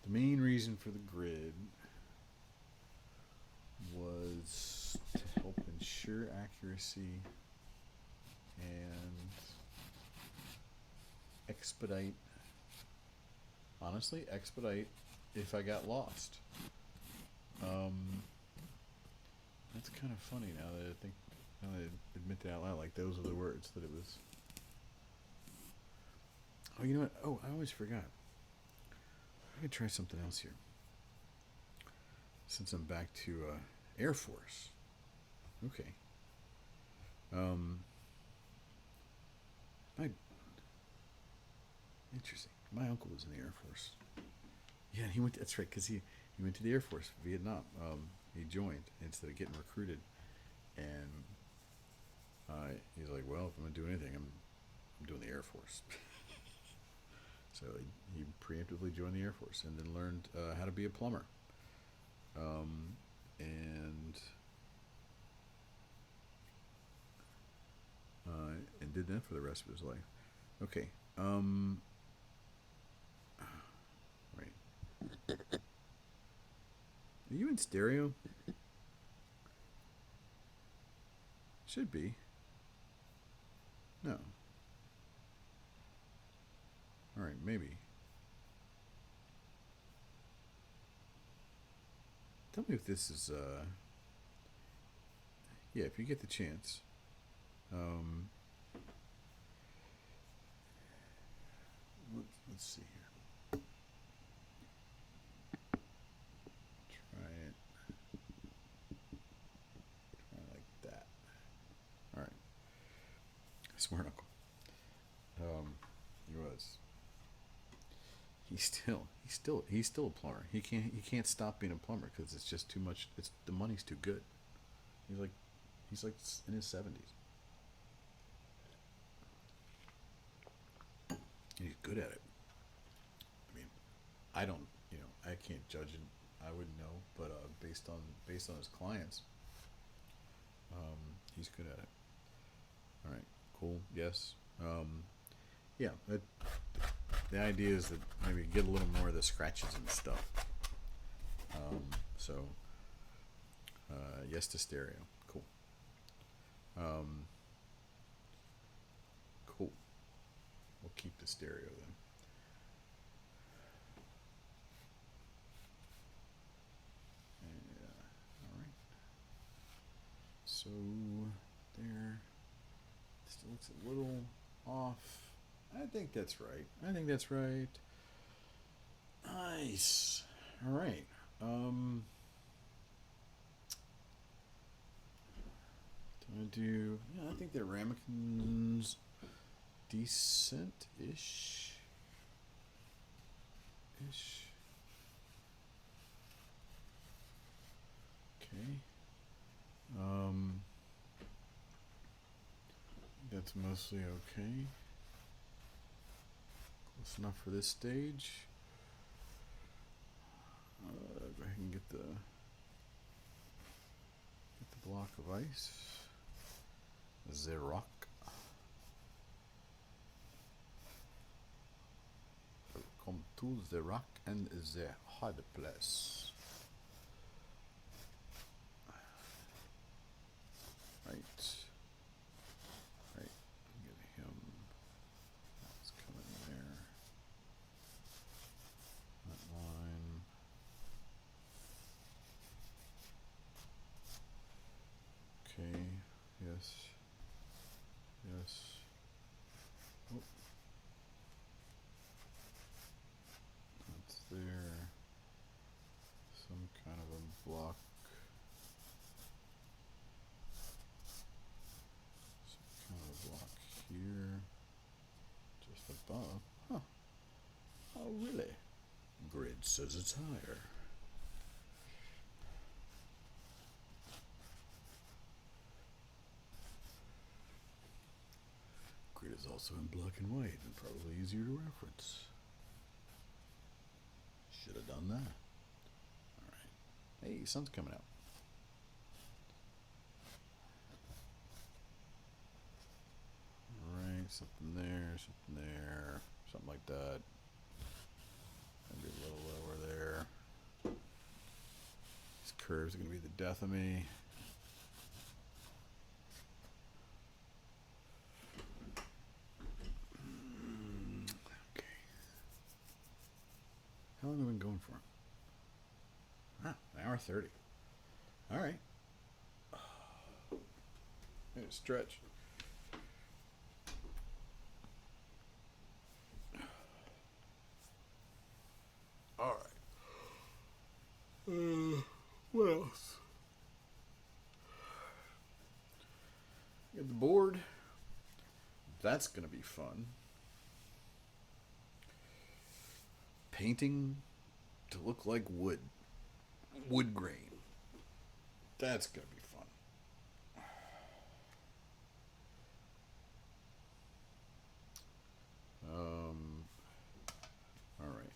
The main reason for the grid was to help ensure accuracy and expedite if I got lost. Um, that's kind of funny now that I admit that out loud, like those are the words that it was. Oh, you know what? Oh, I always forgot. I could try something else here. Since I'm back to Air Force. Okay. Um, I Interesting. My uncle was in the Air Force. Yeah, he went. That's right, because he went to the Air Force, Vietnam. He joined instead of getting recruited, and he's like, "Well, if I'm gonna do anything, I'm doing the Air Force." So he preemptively joined the Air Force and then learned how to be a plumber, um, and did that for the rest of his life. Okay. Right. Are you in stereo? Should be. No. All right, maybe. Tell me if this is. Yeah, if you get the chance. Um, let's see here. Try it. Try it like that. All right. Smart uncle. He was. He's still a plumber. He can't stop being a plumber because it's just too much. It's the money's too good. He's like in his 70s. He's good at it. I mean, I don't. I can't judge it. I wouldn't know, but based on his clients, he's good at it. All right, cool. Yes. Yeah. The idea is that maybe get a little more of the scratches and stuff. So, yes to stereo. Cool. Um, cool. We'll keep the stereo then. All right. So there. Still looks a little off. I think that's right. Nice. All right. Do I do? Yeah, I think the ramekins decent-ish. Okay. That's mostly okay. Close enough for this stage. Go ahead and get the block of ice. The rock. Come to the rock and the hard place. Right. Get him. That's coming there. That line. Okay. Yes. Oh. That's there. Some kind of a block. Here, just above. Huh. Oh, really? Grid says it's higher. Grid is also in black and white and probably easier to reference. Should have done that. Alright. Hey, sun's coming out. Alright, something there, something like that. Maybe a little lower there. These curves are going to be the death of me. Okay. How long have we been going for? Ah, an hour 30. Alright. Stretch. Alright. What else? Get the board. That's gonna be fun. Painting to look like wood. Wood grain. That's gonna be fun. Alright.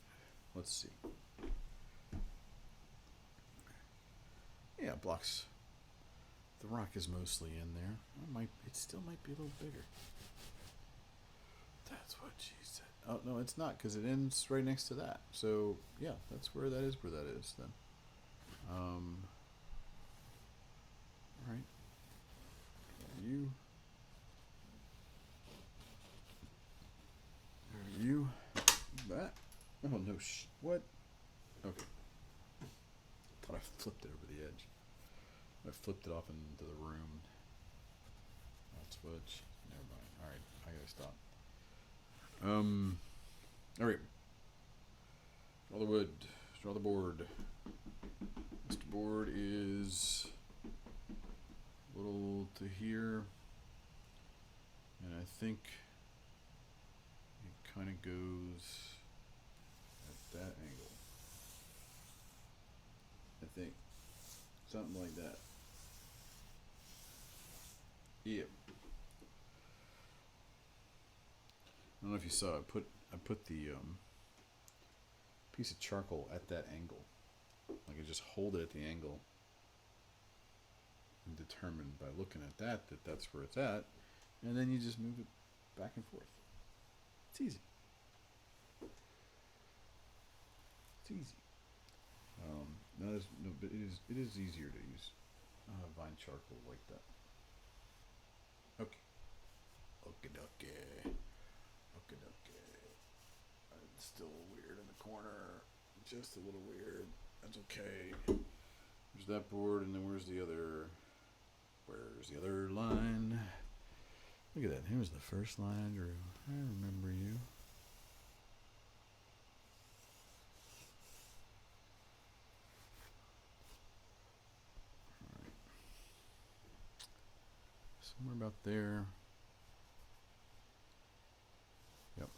Let's see. Yeah, blocks. The rock is mostly in there. It still might be a little bigger. That's what she said. Oh no, it's not because it ends right next to that. So yeah, that's where that is. Then. All right. You. Are you? That. Oh no. What? Okay. Thought I flipped it over the edge. I flipped it off into the room. That's what. Never mind. All right, I gotta stop. All right. Draw the wood. Draw the board. This board is a little to here. And I think it kind of goes at that angle. I think something like that. Yep. I don't know if you saw. I put the piece of charcoal at that angle. Like I just hold it at the angle and determine by looking at that that's where it's at, and then you just move it back and forth. It's easy. It's easy. No, but it is easier to use vine charcoal like that. Okay. Okay, okay. Okay, okay. It's still weird in the corner. Just a little weird. That's okay. There's that board, and then where's the other? Where's the other line? Look at that. Here's the first line I drew. I remember you. All right. Somewhere about there. Yep.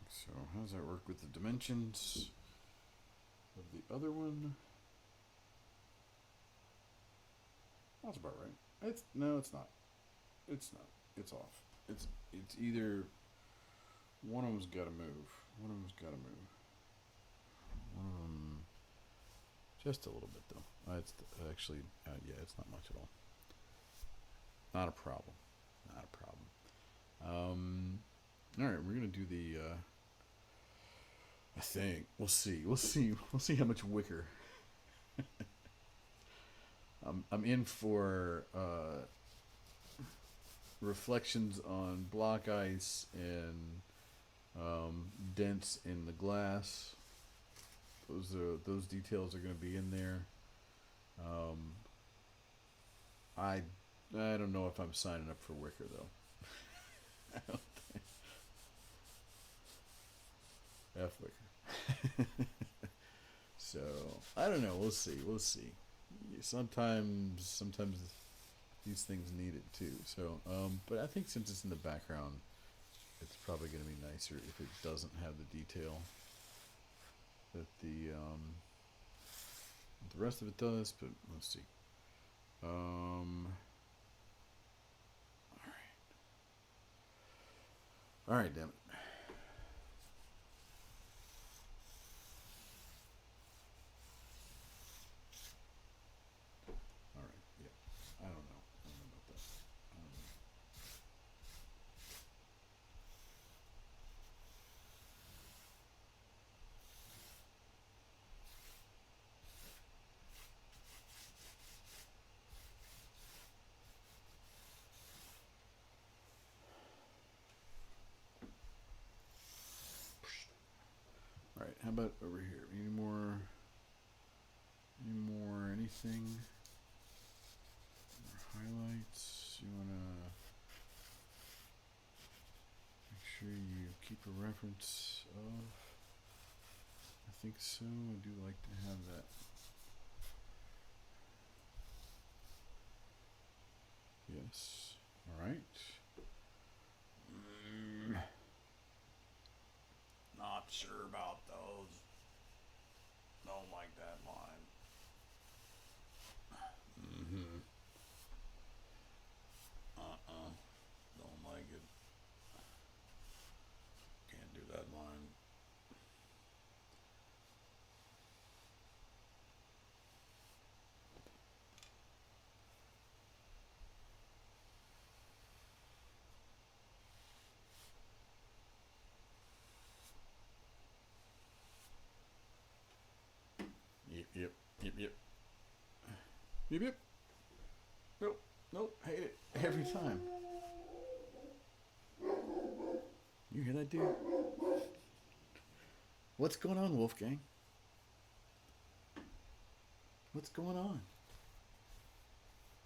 So how does that work with the dimensions of the other one? That's about right. No, it's not. It's not. It's off. It's either one of them's got to move. One of them's got to move. One of them just a little bit though. It's actually yeah, it's not much at all. Not a problem. Not a problem. All right, we're gonna do the. I think we'll see. We'll see. We'll see how much wicker. I'm in for reflections on block ice and dents in the glass. Those details are going to be in there. I don't know if I'm signing up for wicker though. I don't think. F wicker. So I don't know. We'll see. We'll see. Sometimes these things need it too. So, but I think since it's in the background, it's probably going to be nicer if it doesn't have the detail that the rest of it does. But let's see. All right. All right, damn it. All right. Yeah. I don't know. I don't know about that. All right. How about over here? Any more? Anything? More highlights? You wanna make sure you keep a reference of? I think so. I do like to have that. Yes. All right. Not sure about those. Don't like that line. Mm-hmm. Don't like it. Can't do that line. Yep. Yep. Nope. Hate it every time. You hear that, dude? What's going on, Wolfgang? What's going on?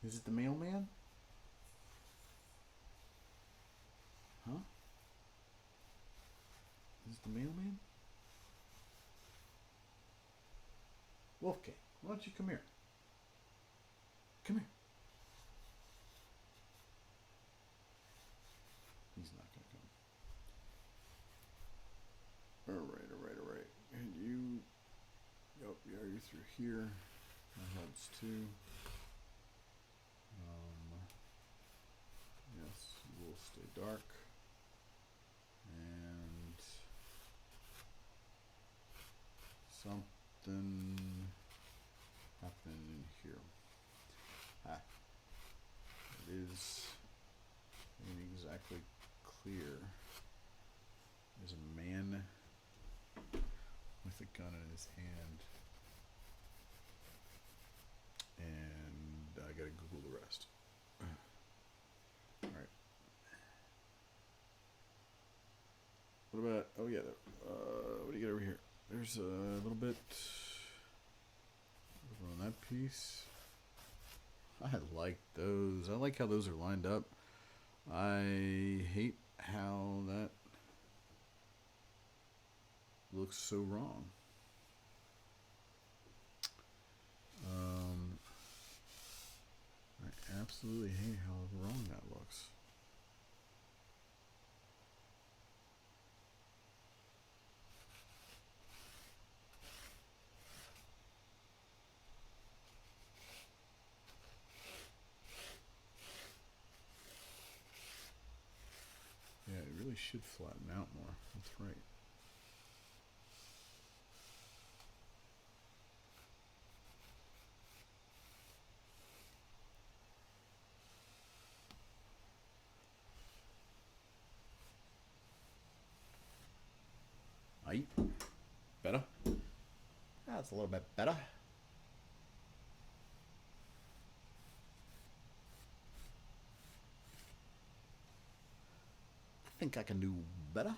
Is it the mailman? Huh? Is it the mailman? Wolfgang, why don't you come here? Come here. through here. That helps too. Yes, we'll stay dark. And something happened in here. It is ain't exactly clear. There's a man with a gun in his hand. And I gotta Google the rest. Alright. What about, oh yeah, what do you got over here? There's a little bit on that piece. I like those. I like how those are lined up. I hate how that looks so wrong. I absolutely hate how wrong that looks. Yeah, it really should flatten out more. That's right. Aye. Better? That's a little bit better. I think I can do better.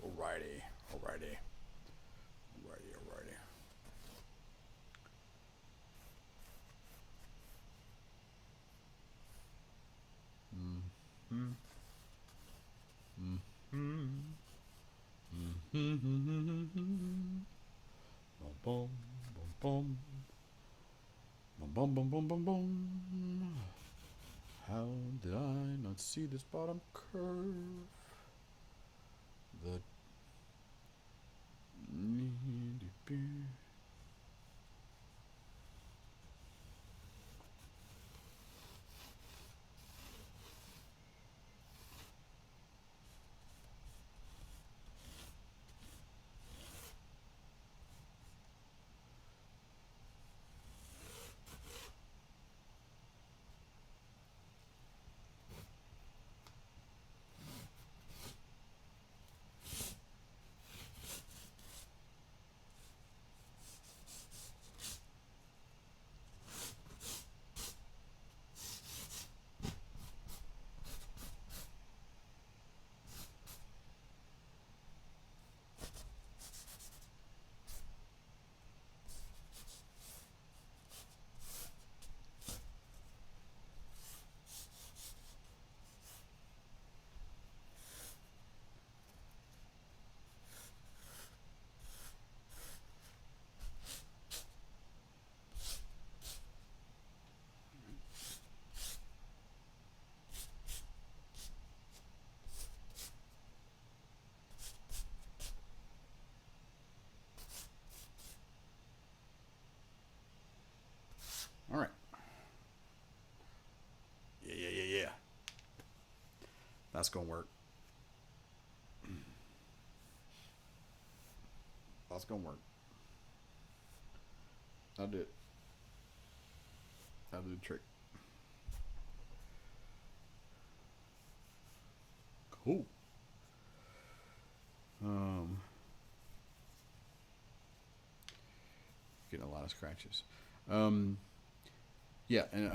Alrighty. Alrighty. Alrighty. Alrighty. Mm-hmm. Mm-hmm. Mm-hmm. Boom, boom, boom, boom. Boom, boom, boom, boom, boom. How did I not see this bottom curve? The All right. Yeah. That's gonna work. That's gonna work. I'll do it. I'll do the trick. Cool. Getting a lot of scratches. Yeah, and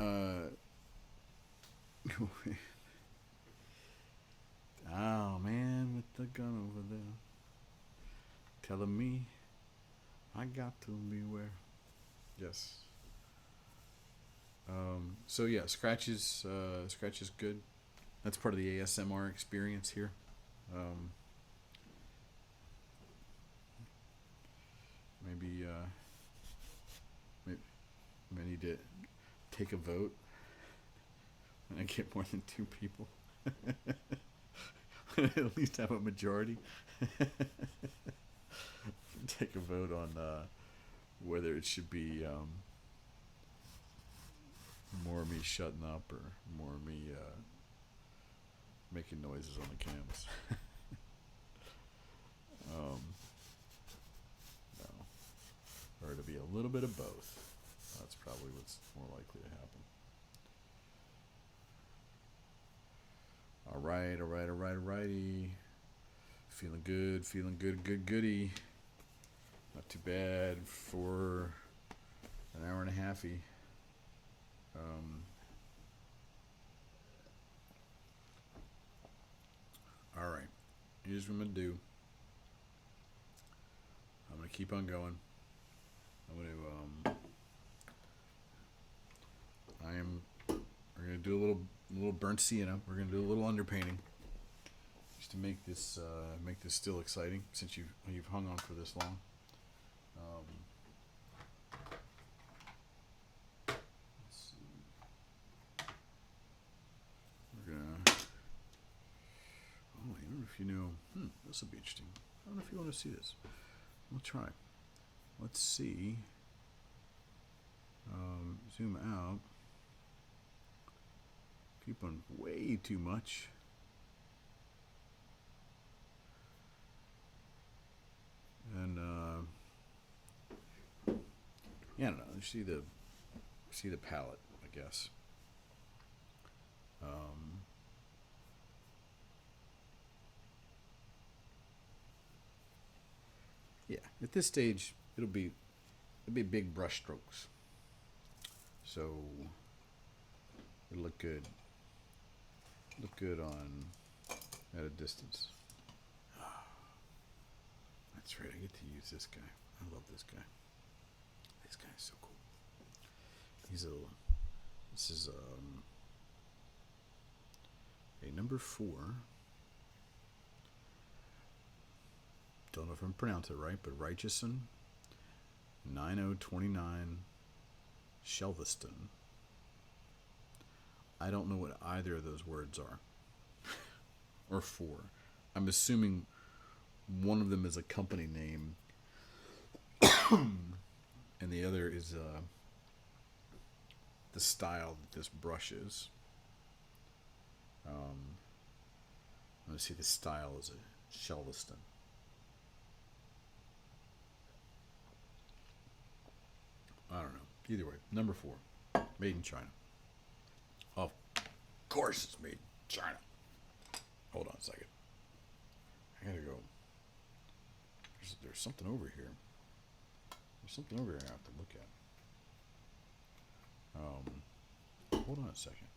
oh man, with the gun over there, telling me I got to beware. Yes. So yeah, Scratch is good. That's part of the ASMR experience here. Um, maybe, maybe I need to take a vote when I get more than two people. At least have a majority. Take a vote on whether it should be more of me shutting up or more of me making noises on the cams. um, no. Or to be a little bit of both. That's probably what's more likely to happen. Alrighty. Feeling good, goody. Not too bad for an hour and a halfy. Alright, here's what I'm going to do. I'm going to keep on going. We're going to do a little burnt sienna. We're going to do a little underpainting. Just to make this still exciting since you've hung on for this long. Let's see. We're gonna. Oh, I don't know if you know. This will be interesting. I don't know if you want to see this. We'll try. Let's see. Zoom out. Keep on way too much. And yeah, I don't know. You see the palette, I guess. Yeah, at this stage, it'll be big brush strokes. So it'll look good. Look good on at a distance. That's right. I get to use this guy. I love this guy. This guy is so cool. This is a number 4. Don't know if I'm pronouncing it right, but Righteousson 9029 Shelveston. I don't know what either of those words are. Or 4. I'm assuming one of them is a company name and the other is the style that this brush is. I'm going to see the style is a Shelveston. I don't know. Either way, number 4, made in China. Of course, it's made in China. Hold on a second. I gotta go. There's something over here. There's something over here I have to look at. Hold on a second.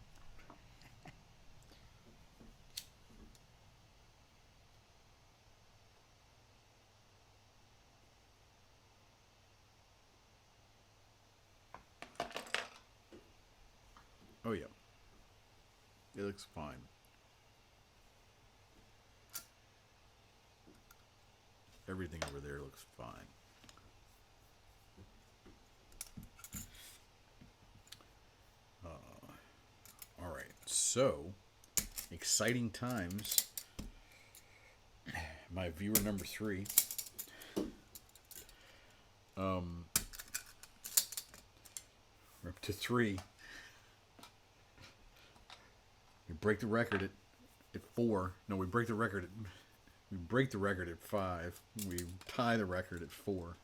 Oh yeah. It looks fine. Everything over there looks fine. All right. So, exciting times. My viewer number 3. We're up to 3. We break the record at 4. No, we break the record at 5. We tie the record at 4.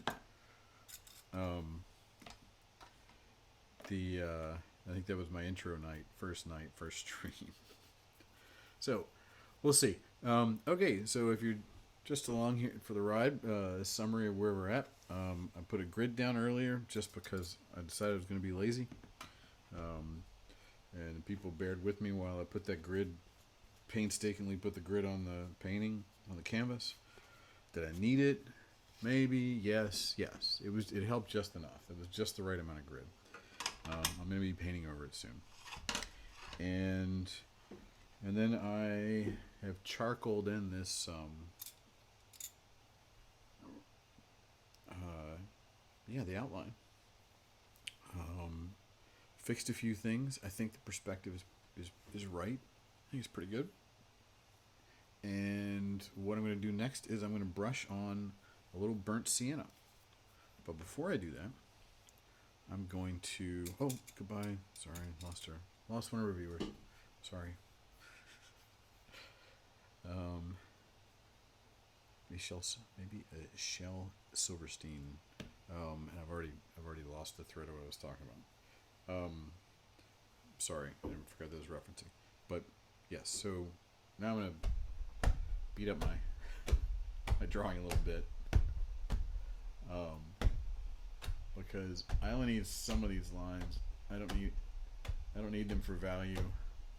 I think that was my intro night, first stream. So, we'll see. Okay, so if you're just along here for the ride, a summary of where we're at. I put a grid down earlier just because I decided I was going to be lazy. And people bared with me while I put that grid, painstakingly put the grid on the painting, on the canvas. Did I need it? Maybe, yes, yes. It helped just enough. It was just the right amount of grid. I'm going to be painting over it soon. And then I have charcoaled in this the outline. Fixed a few things. I think the perspective is right. I think it's pretty good. And what I'm going to do next is I'm going to brush on a little burnt sienna. But before I do that, I'm going to... Oh, goodbye. Sorry, lost her. Lost one of our viewers. Sorry. Maybe a Shell Silverstein. And I've already lost the thread of what I was talking about. Sorry, I forgot that I was referencing. But yes, so now I'm gonna beat up my drawing a little bit. Because I only need some of these lines. I don't need them for value.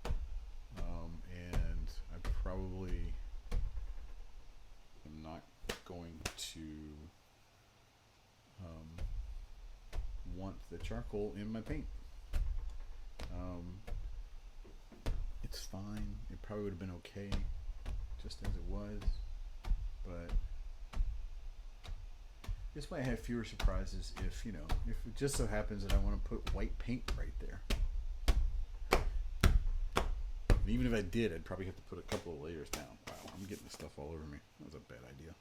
And I probably am not going to want the charcoal in my paint. It's fine. It probably would have been okay just as it was, but this way I have fewer surprises if it just so happens that I want to put white paint right there. And even if I did, I'd probably have to put a couple of layers down. Wow, I'm getting this stuff all over me. That was a bad idea.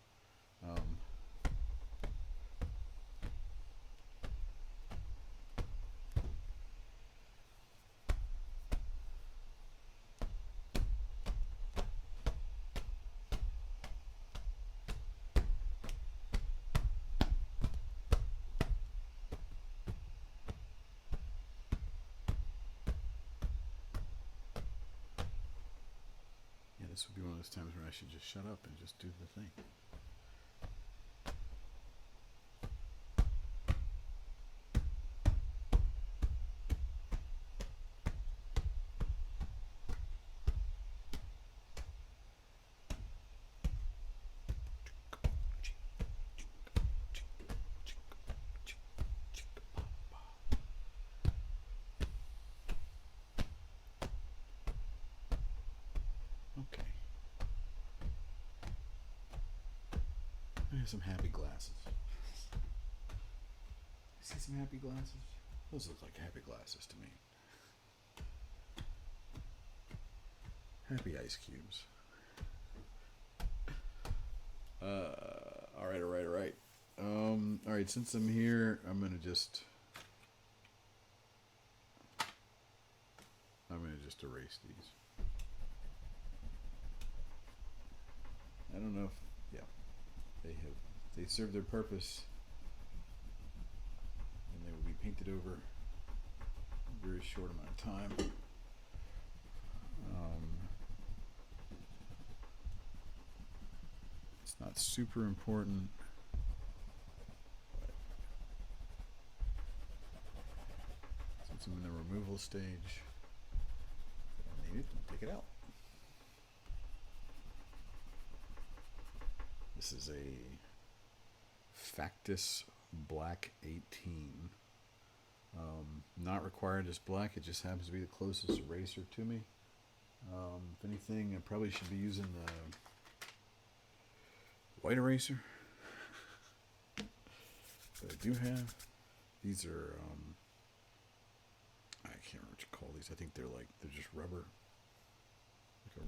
This would be one of those times where I should just shut up and just do the thing. Okay. I have some happy glasses. See some happy glasses? Those look like happy glasses to me. Happy ice cubes. All right. All right. Since I'm here, I'm gonna just erase these. I don't know if they serve their purpose, and they will be painted over a very short amount of time. It's not super important, but since I'm in the removal stage, if I need it, take it out. This is a Factus Black 18. Not required as black, it just happens to be the closest eraser to me. If anything, I probably should be using the white eraser that I do have. These are, I can't remember what you call these. I think they're just rubber. Like a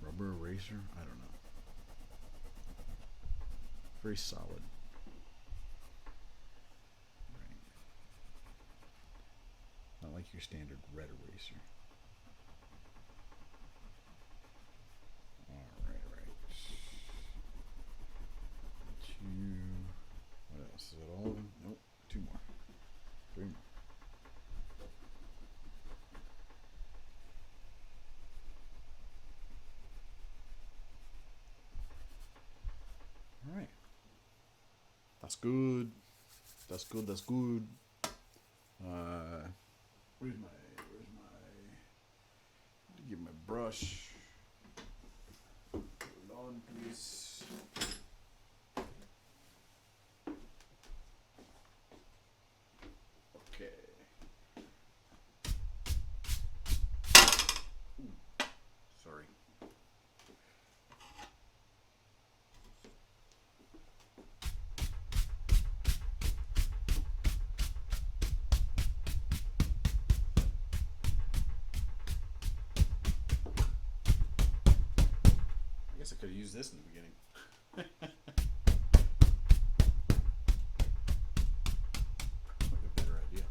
rubber eraser? I don't know. Very solid. Right. Not like your standard red eraser. Alright. What else? Is that all of them? Nope. 2 more. 3 more. Alright. That's good. That's good. Where's my get my brush. Put it on, please. Could have used this in the beginning. A better idea.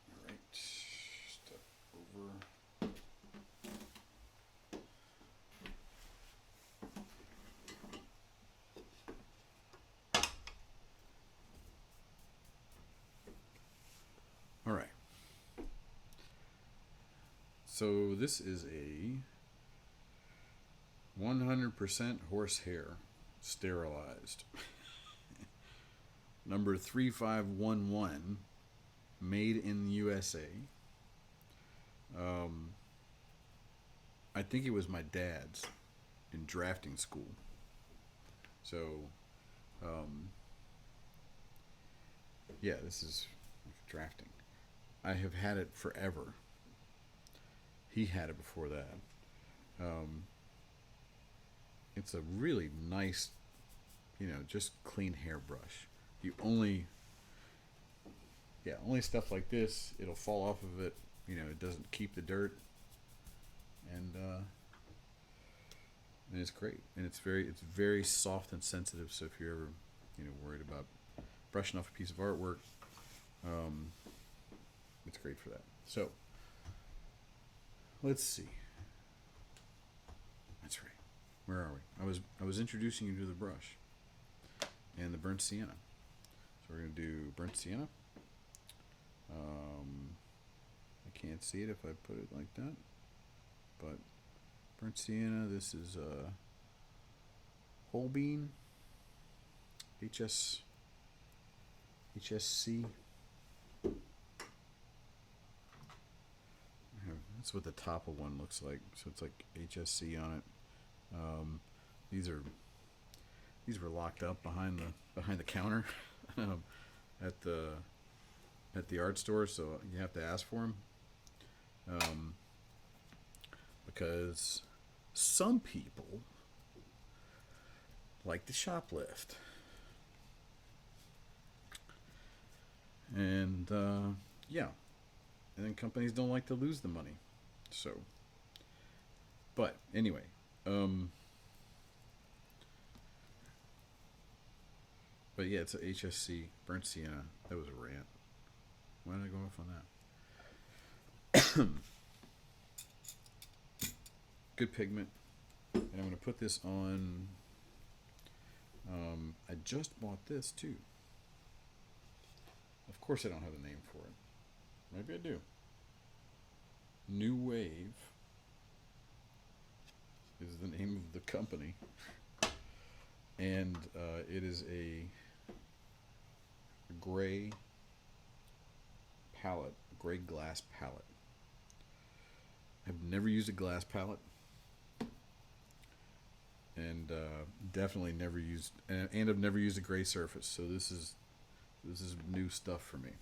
All right. Step over. All right. So this is a 100% horsehair sterilized. Number 3511, made in the USA. I think it was my dad's in drafting school. So, yeah, this is drafting. I have had it forever. He had it before that. It's a really nice, just clean hairbrush. You only, only stuff like this, it'll fall off of it. It doesn't keep the dirt, and it's great, and it's very soft and sensitive. So if you're ever, worried about brushing off a piece of artwork, it's great for that. So let's see. That's right. Where are we? I was introducing you to the brush and the burnt sienna. So we're gonna do burnt sienna. I can't see it if I put it like that, but burnt sienna. This is Holbein HSC. That's what the top of one looks like. So it's like HSC on it. These were locked up behind the counter at the art store, so you have to ask for them, because some people like to shoplift, and and then companies don't like to lose the money. So, but anyway, but yeah, it's a HSC burnt sienna. That was a rant. Why did I go off on that? Good pigment, and I'm going to put this on. I just bought this too. Of course, I don't have a name for it. Maybe I do. New Wave is the name of the company, and it is a gray palette, gray glass palette. I've never used a glass palette, and definitely never used, and I've never used a gray surface. So this is new stuff for me.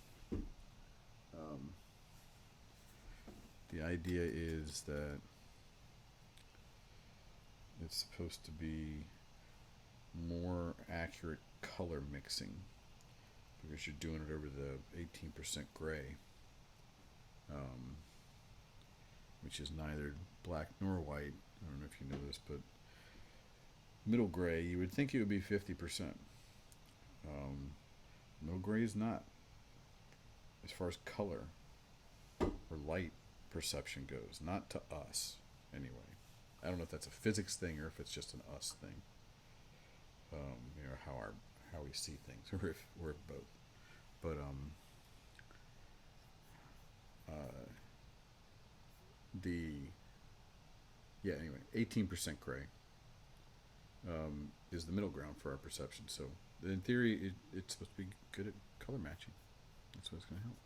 The idea is that it's supposed to be more accurate color mixing, because you're doing it over the 18% gray, which is neither black nor white. I don't know if you know this, but middle gray, you would think it would be 50%. Middle gray is not, as far as color or light perception goes, not to us anyway. I don't know if that's a physics thing or if it's just an us thing. How we see things, or if both. But anyway, 18% gray is the middle ground for our perception. So in theory, it's supposed to be good at color matching. That's what's going to help.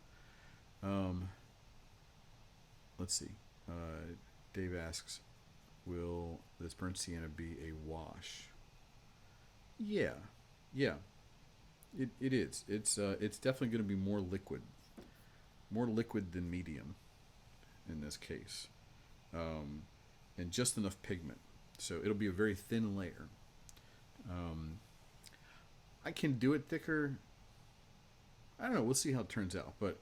Let's see. Dave asks, will this burnt sienna be a wash? Yeah. It is. It's definitely going to be more liquid than medium in this case, and just enough pigment So it'll be a very thin layer. Um, I can do it thicker. I don't know. We'll see how it turns out. But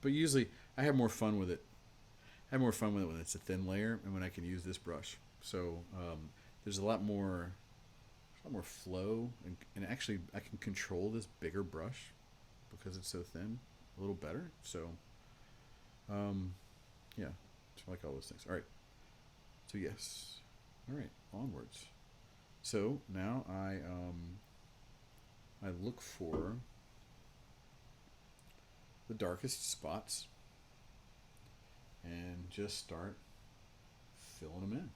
usually I have more fun with it. I have more fun with it when it's a thin layer and when I can use this brush. So there's a lot more flow, and actually I can control this bigger brush because it's so thin a little better. So yeah, so I like all those things. All right. So yes. All right. Onwards. So now I look for the darkest spots and just start filling them in.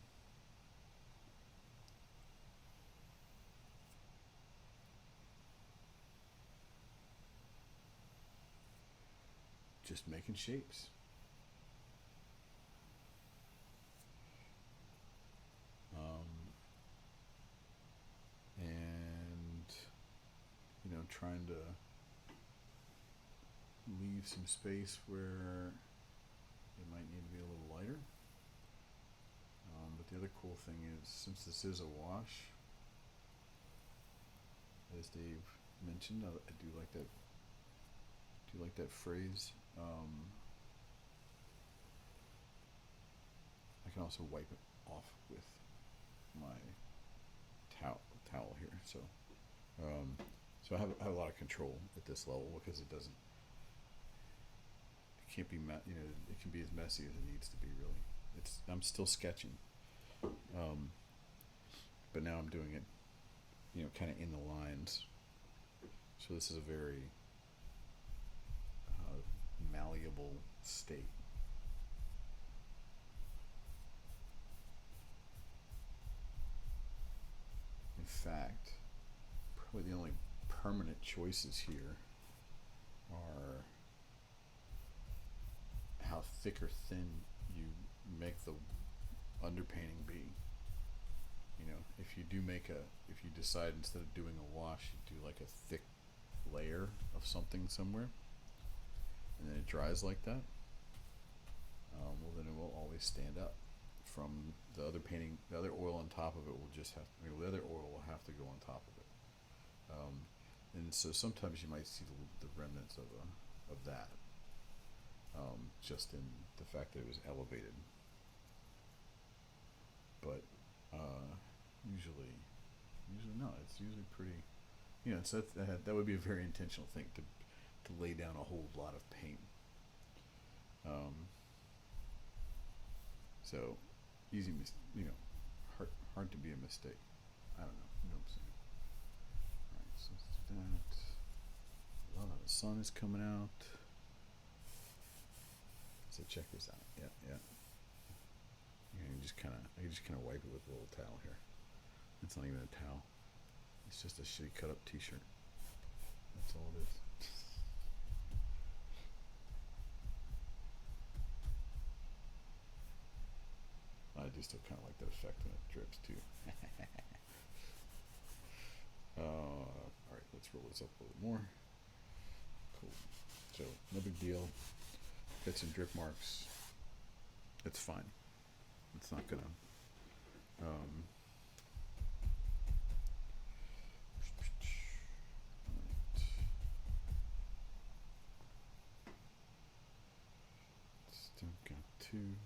Just making shapes. And trying to leave some space where it might need to be a little lighter. But the other cool thing is, since this is a wash, as Dave mentioned, I do like that. Do like that phrase. I can also wipe it off with my towel here. Um, so I have a lot of control at this level because it doesn't. It can't be it can be as messy as it needs to be. Really, I'm still sketching, but now I'm doing it, kind of in the lines. So this is a very malleable state. In fact, probably the only permanent choices here are how thick or thin you make the underpainting be. If you decide instead of doing a wash, you do like a thick layer of something somewhere, and then it dries like that, well then it will always stand up from the other painting. The other oil on top of it will just have, the other oil will have to go on top of it. And so sometimes you might see the remnants of that, just in the fact that it was elevated. But usually no, it's usually pretty. So that would be a very intentional thing to lay down a whole lot of paint. So easy, hard to be a mistake. I don't know. You know what I'm saying? All right, so let's do that. Love how the sun is coming out. So check this out. Yeah. You just kind of wipe it with a little towel here. It's not even a towel. It's just a shitty cut up T-shirt. That's all it is. I do still kind of like that effect when it drips too. Alright, let's roll this up a little more. Cool. So, no big deal. Get some drip marks. It's fine. It's not gonna. Still got two.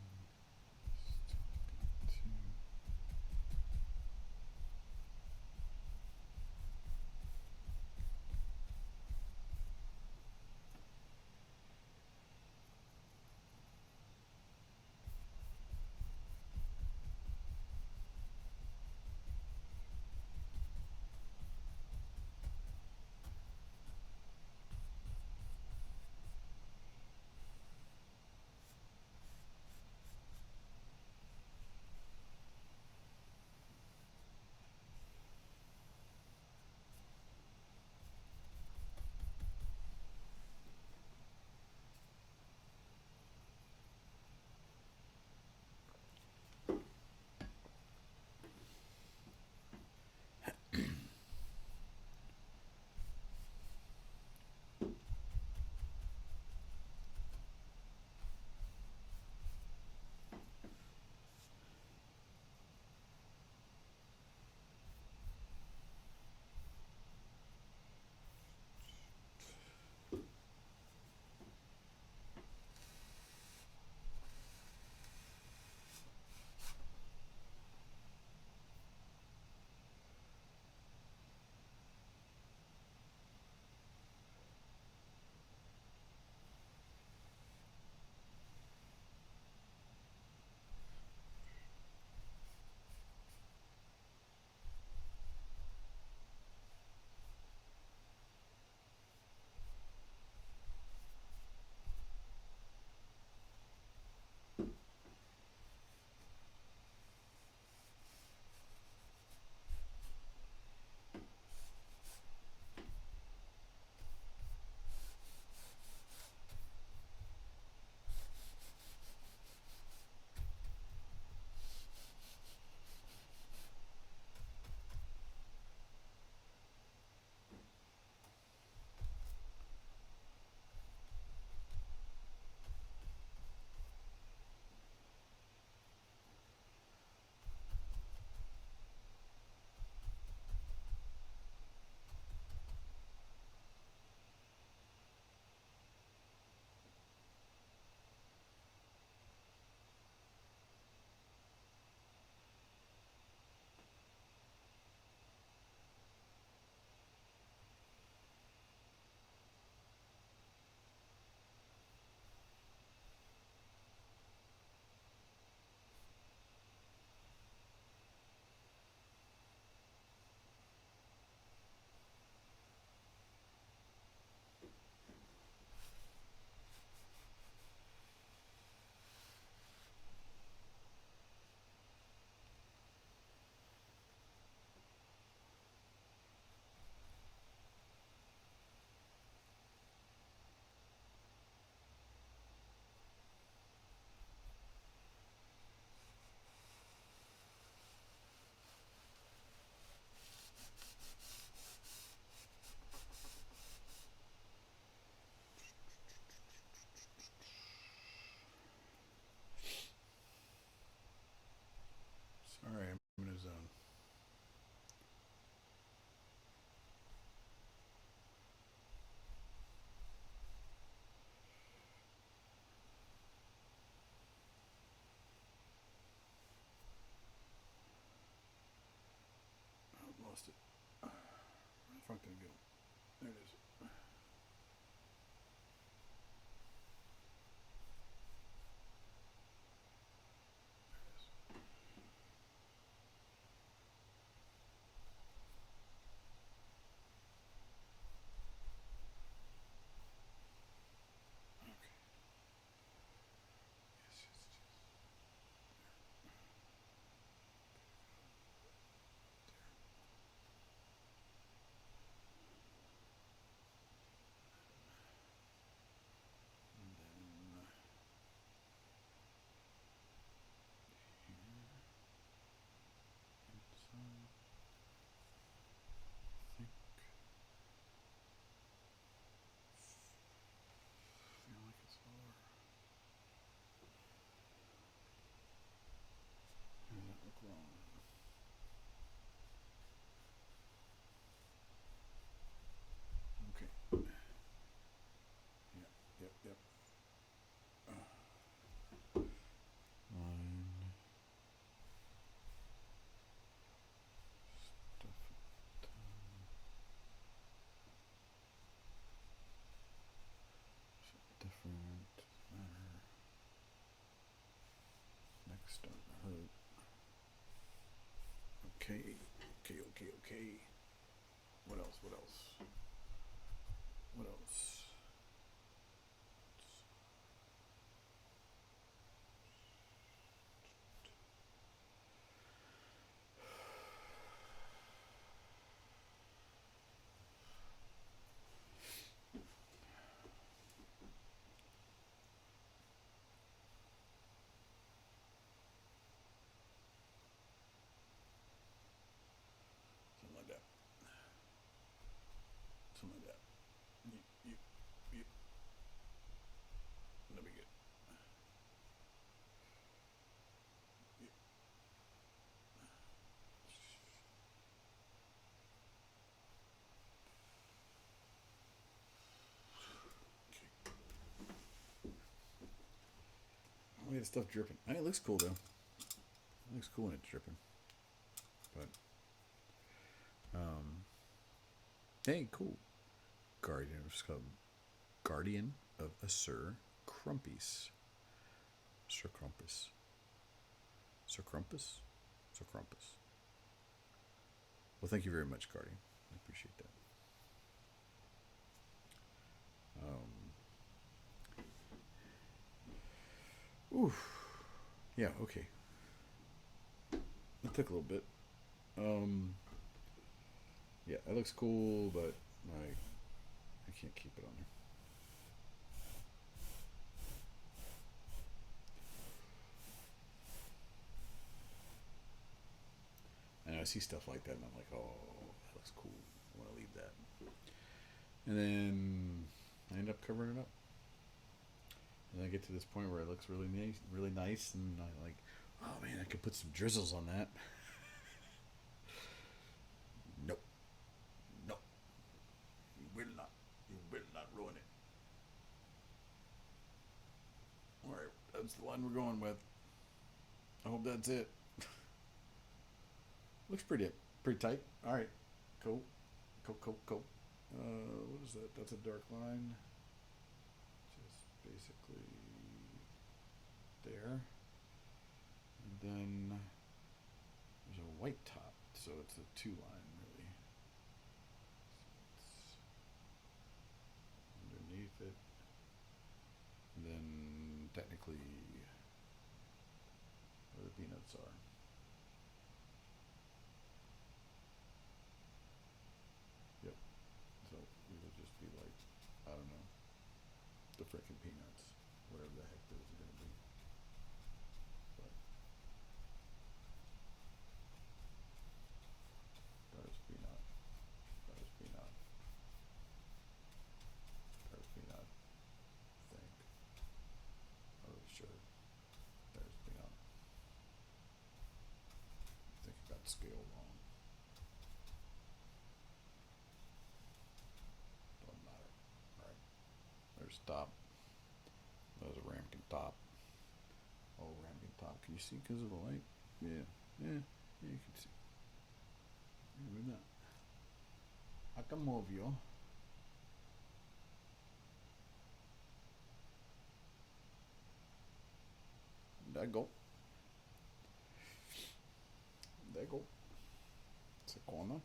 at the stuff dripping. I mean, it looks cool though. It looks cool when it's dripping. But, hey, cool. Guardian of a Sir Crumpus. Sir Crumpus. Sir Crumpus? Sir Crumpus. Well, thank you very much, Guardian. I appreciate that. Yeah, okay. It took a little bit. Yeah, it looks cool, but I can't keep it on there. And I see stuff like that, and I'm like, oh, that looks cool. I want to leave that. And then I end up covering it up. And I get to this point where it looks really nice, and I like, oh man, I could put some drizzles on that. Nope, nope, you will not, ruin it. All right, that's the line we're going with. I hope that's it. Looks pretty tight. All right, cool. What is that? That's a dark line. Just basically there. And then there's a white top, so it's a 2-line really. So it's underneath it. And then technically where the peanuts are. Yep. So it'll just be like, I don't know, the frickin' peanuts, whatever the heck those are gonna be. But there's peanut, there's peanut, there's peanut. I think. Not really sure. There's peanut. I think I got the scale wrong. Doesn't matter. Alright. There's top. There's a ramekin top. Oh, ramekin top. Can you see because of the light? Yeah. Yeah, you can see. Maybe not. I can move you. There you go. There you go. It's a corner.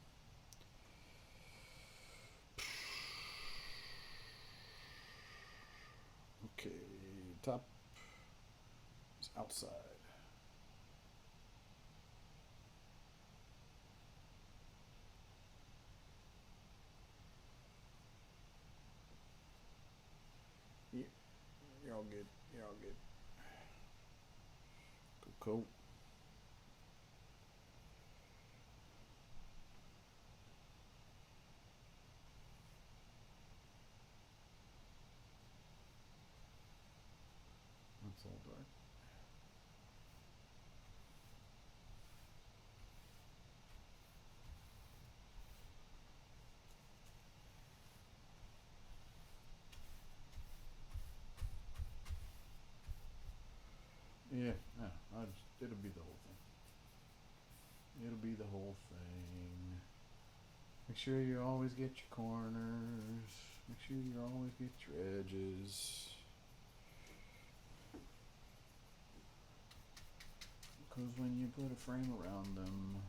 Okay, top is outside. Yeah, you're all good. You're all good. Cool. That's all dark. Yeah, it'll be the whole thing. It'll be the whole thing. Make sure you always get your corners. Make sure you always get your edges. Because when you put a frame around them,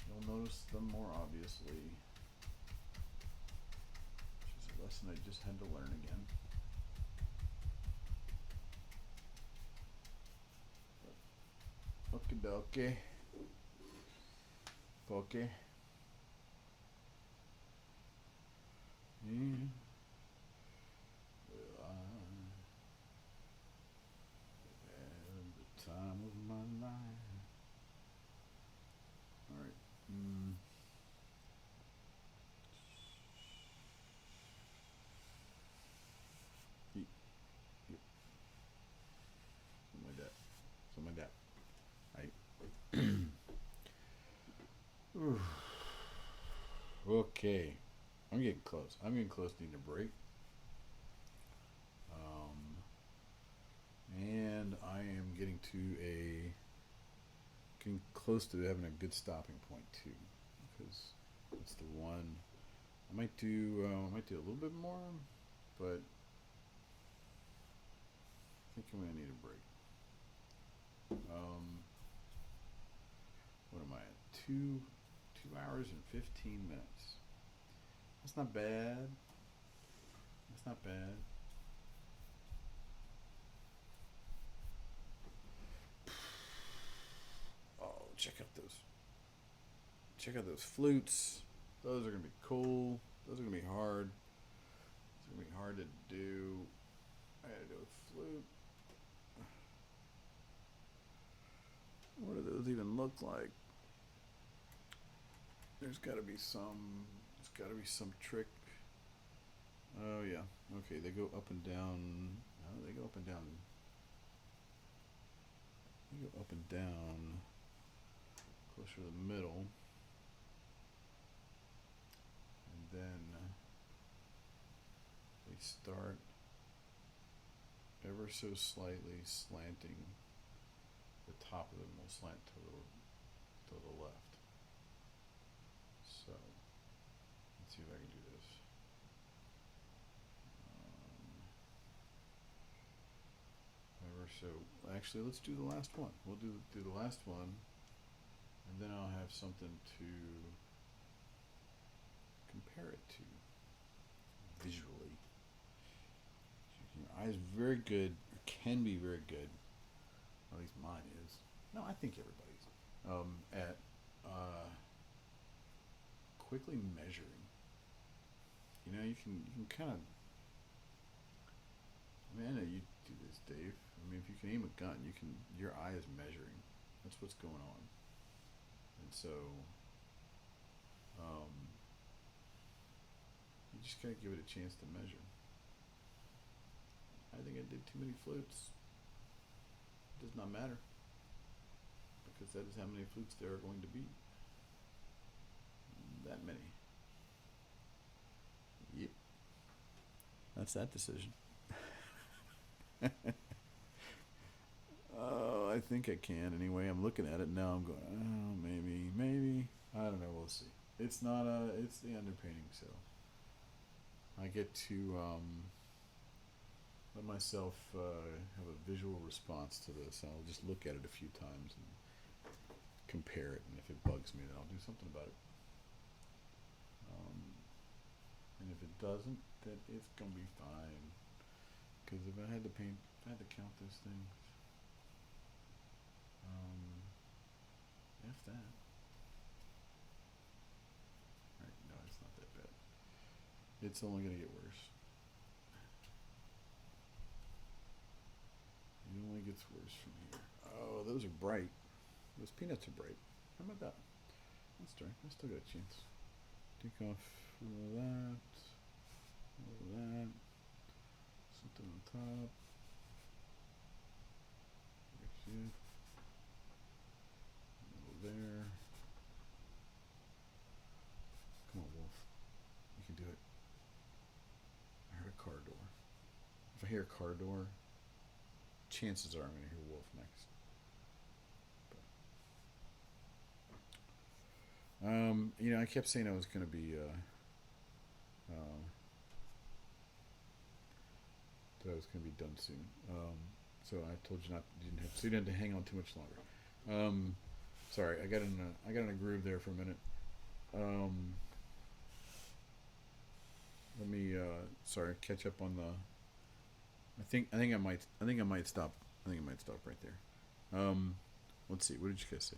you'll notice them more obviously. Which is a lesson I just had to learn again. Okie dokie. Okay. Yeah. Well, I had the time of my life. Alright. Yep. Something like that. Something like that. Okay. I'm getting close. I'm getting close to needing a break. And I am getting close to having a good stopping point too, because it's the one. I might do a little bit more, but I think I'm gonna need a break. What am I at? 2 hours and 15 minutes. That's not bad. That's not bad. Oh, check out those flutes. Those are gonna be cool. Those are gonna be hard. It's gonna be hard to do. I gotta do a flute. What do those even look like? There's gotta be some. There's gotta be some trick. Oh yeah. Okay, they go up and down. No, they go up and down. They go up and down. Closer to the middle. And then they start ever so slightly slanting. The top of them will slant to the left. So let's see if I can do this. Ever so. Actually, let's do the last one. We'll do the last one, and then I'll have something to compare it to visually. Your eye is very good, or can be very good. At least mine is. No, I think everybody's at quickly measuring. You know, you can kind of. I mean, I know you do this, Dave. I mean, if you can aim a gun, your eye is measuring. That's what's going on. And so, you just gotta give it a chance to measure. I think I did too many flutes. It does not matter, because that is how many flutes there are going to be. That many. Yep. That's that decision. Oh, I think I can anyway. I'm looking at it now. I'm going, oh, maybe. I don't know. We'll see. It's not it's the underpainting, so I get to let myself have a visual response to this. I'll just look at it a few times and compare it, and if it bugs me, then I'll do something about it. And if it doesn't, then it's gonna be fine. Because if I had to count those things, F that. Right? No, it's not that bad. It's only gonna get worse. It only gets worse from here. Oh, those are bright. Those peanuts are bright. How about that? That's darn. I still got a chance. Take off all that. Something on top. Shit. There. Come on, Wolf. You can do it. I heard a car door. If I hear a car door, chances are I'm going to hear Wolf next. You know, I kept saying I was going to be, that I was going to be done soon. So I told you so you didn't have to hang on too much longer. Sorry, I got in a groove there for a minute. Let me, catch up on the. I think I might stop. I think I might stop right there. Let's see. What did you guys say?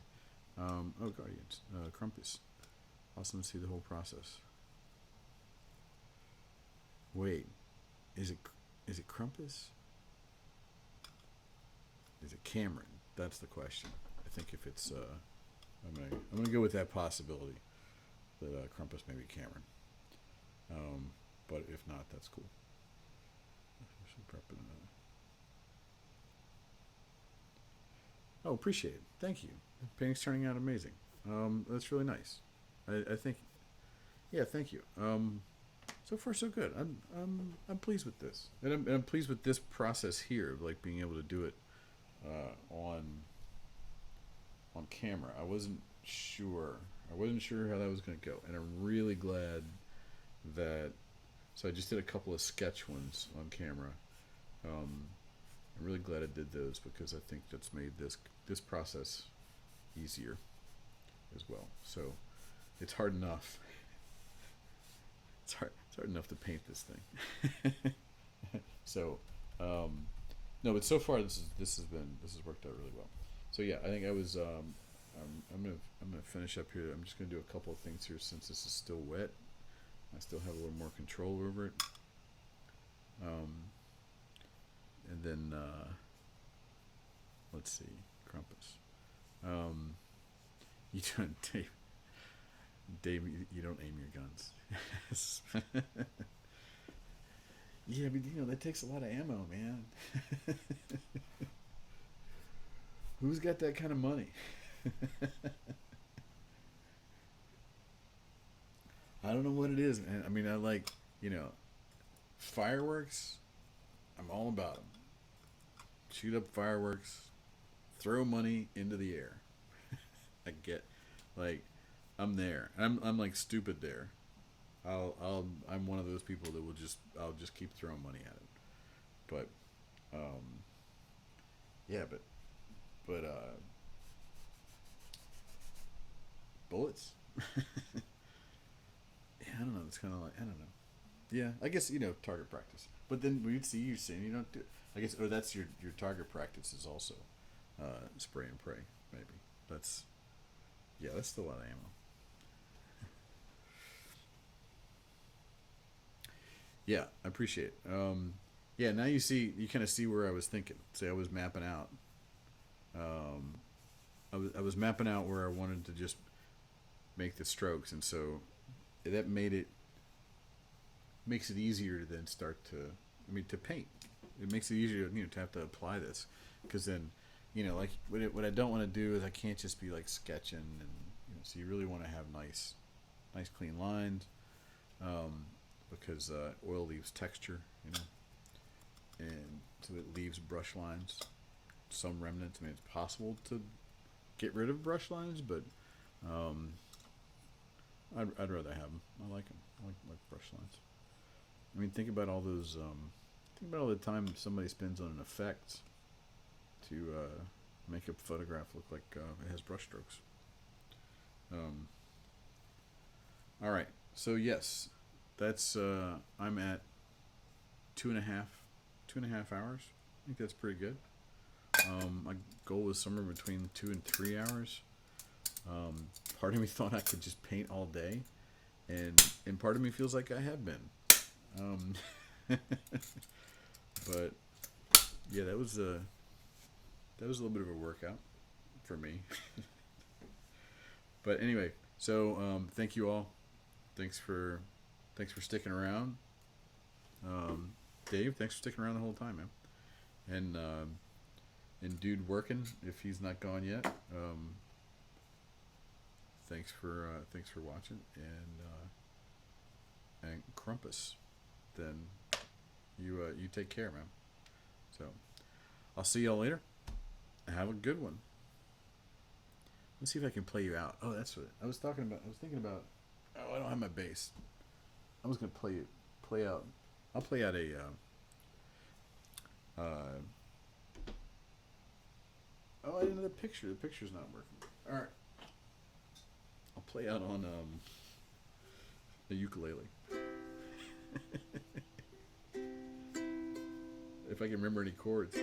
Oh, Guardians. Crumpus. Awesome to see the whole process. Wait, is it Crumpus? Is it Cameron? That's the question. I think if it's I'm gonna go with that possibility that Crumpus may be Cameron. But if not, that's cool. Oh, appreciate it. Thank you. The painting's turning out amazing. That's really nice. I think. Yeah, thank you. so far so good. I'm pleased with this, and I'm pleased with this process here, like being able to do it on camera. I wasn't sure. I wasn't sure how that was going to go, and I'm really glad that. So I just did a couple of sketch ones on camera. I'm really glad I did those because I think that's made this process easier as well. So it's hard enough. It's hard enough to paint this thing. So no, but so far this has worked out really well. So yeah, I think I was I'm gonna finish up here. I'm just gonna do a couple of things here since this is still wet. I still have a little more control over it. And then let's see, Crumpus. You don't, Dave. You don't aim your guns. Yeah, but that takes a lot of ammo, man. Who's got that kind of money? I don't know what it is, man. I mean, I like, fireworks. I'm all about them. Shoot up fireworks, throw money into the air. I get, like, I'm there. I'm like stupid there. I'm one of those people that I'll just keep throwing money at it. But, yeah, but bullets. Yeah, I don't know. It's kind of like, I don't know. Yeah, I guess target practice. But then we'd see you saying you don't do. I guess, or that's your target practice is also spray and pray. Maybe that's still a lot of ammo. Yeah, I appreciate it. Yeah, now you kind of see where I was thinking. Say I was mapping out. I was mapping out where I wanted to just make the strokes, and so that makes it easier to then start to paint. It makes it easier to have to apply this, because then like what I don't want to do is I can't just be like sketching, and so you really want to have nice clean lines, because oil leaves texture, and so it leaves brush lines, some remnants. I mean, it's possible to get rid of brush lines, but I'd rather have them. I like them. I like brush lines. I mean, think about all those. Think about all the time somebody spends on an effect to make a photograph look like it has brush strokes. All right. So yes, that's I'm at 2.5 hours. I think that's pretty good. My goal was somewhere between 2 and 3 hours. Part of me thought I could just paint all day, and part of me feels like I have been. But yeah, that was a little bit of a workout for me. But anyway, so thank you all. Thanks for sticking around. Dave, thanks for sticking around the whole time, man. And dude working, if he's not gone yet. Thanks for watching, and Crumpus, then you take care, man. So I'll see y'all later. Have a good one. Let's see if I can play you out. Oh, that's what I was talking about. I was thinking about. Oh, I don't have my bass. I was gonna play out. I'll play out a. Oh, I didn't know the picture. The picture's not working. All right. I'll play out on the ukulele. If I can remember any chords.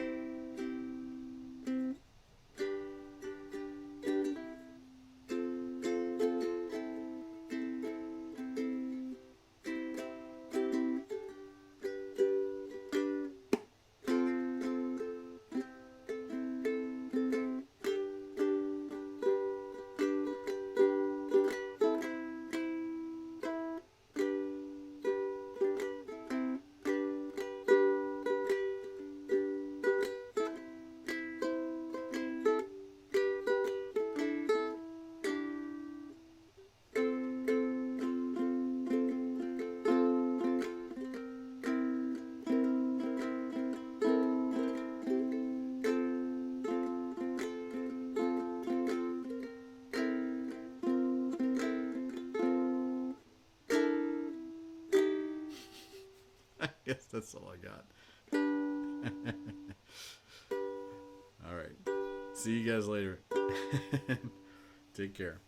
I guess that's all I got. All right. See you guys later. Take care.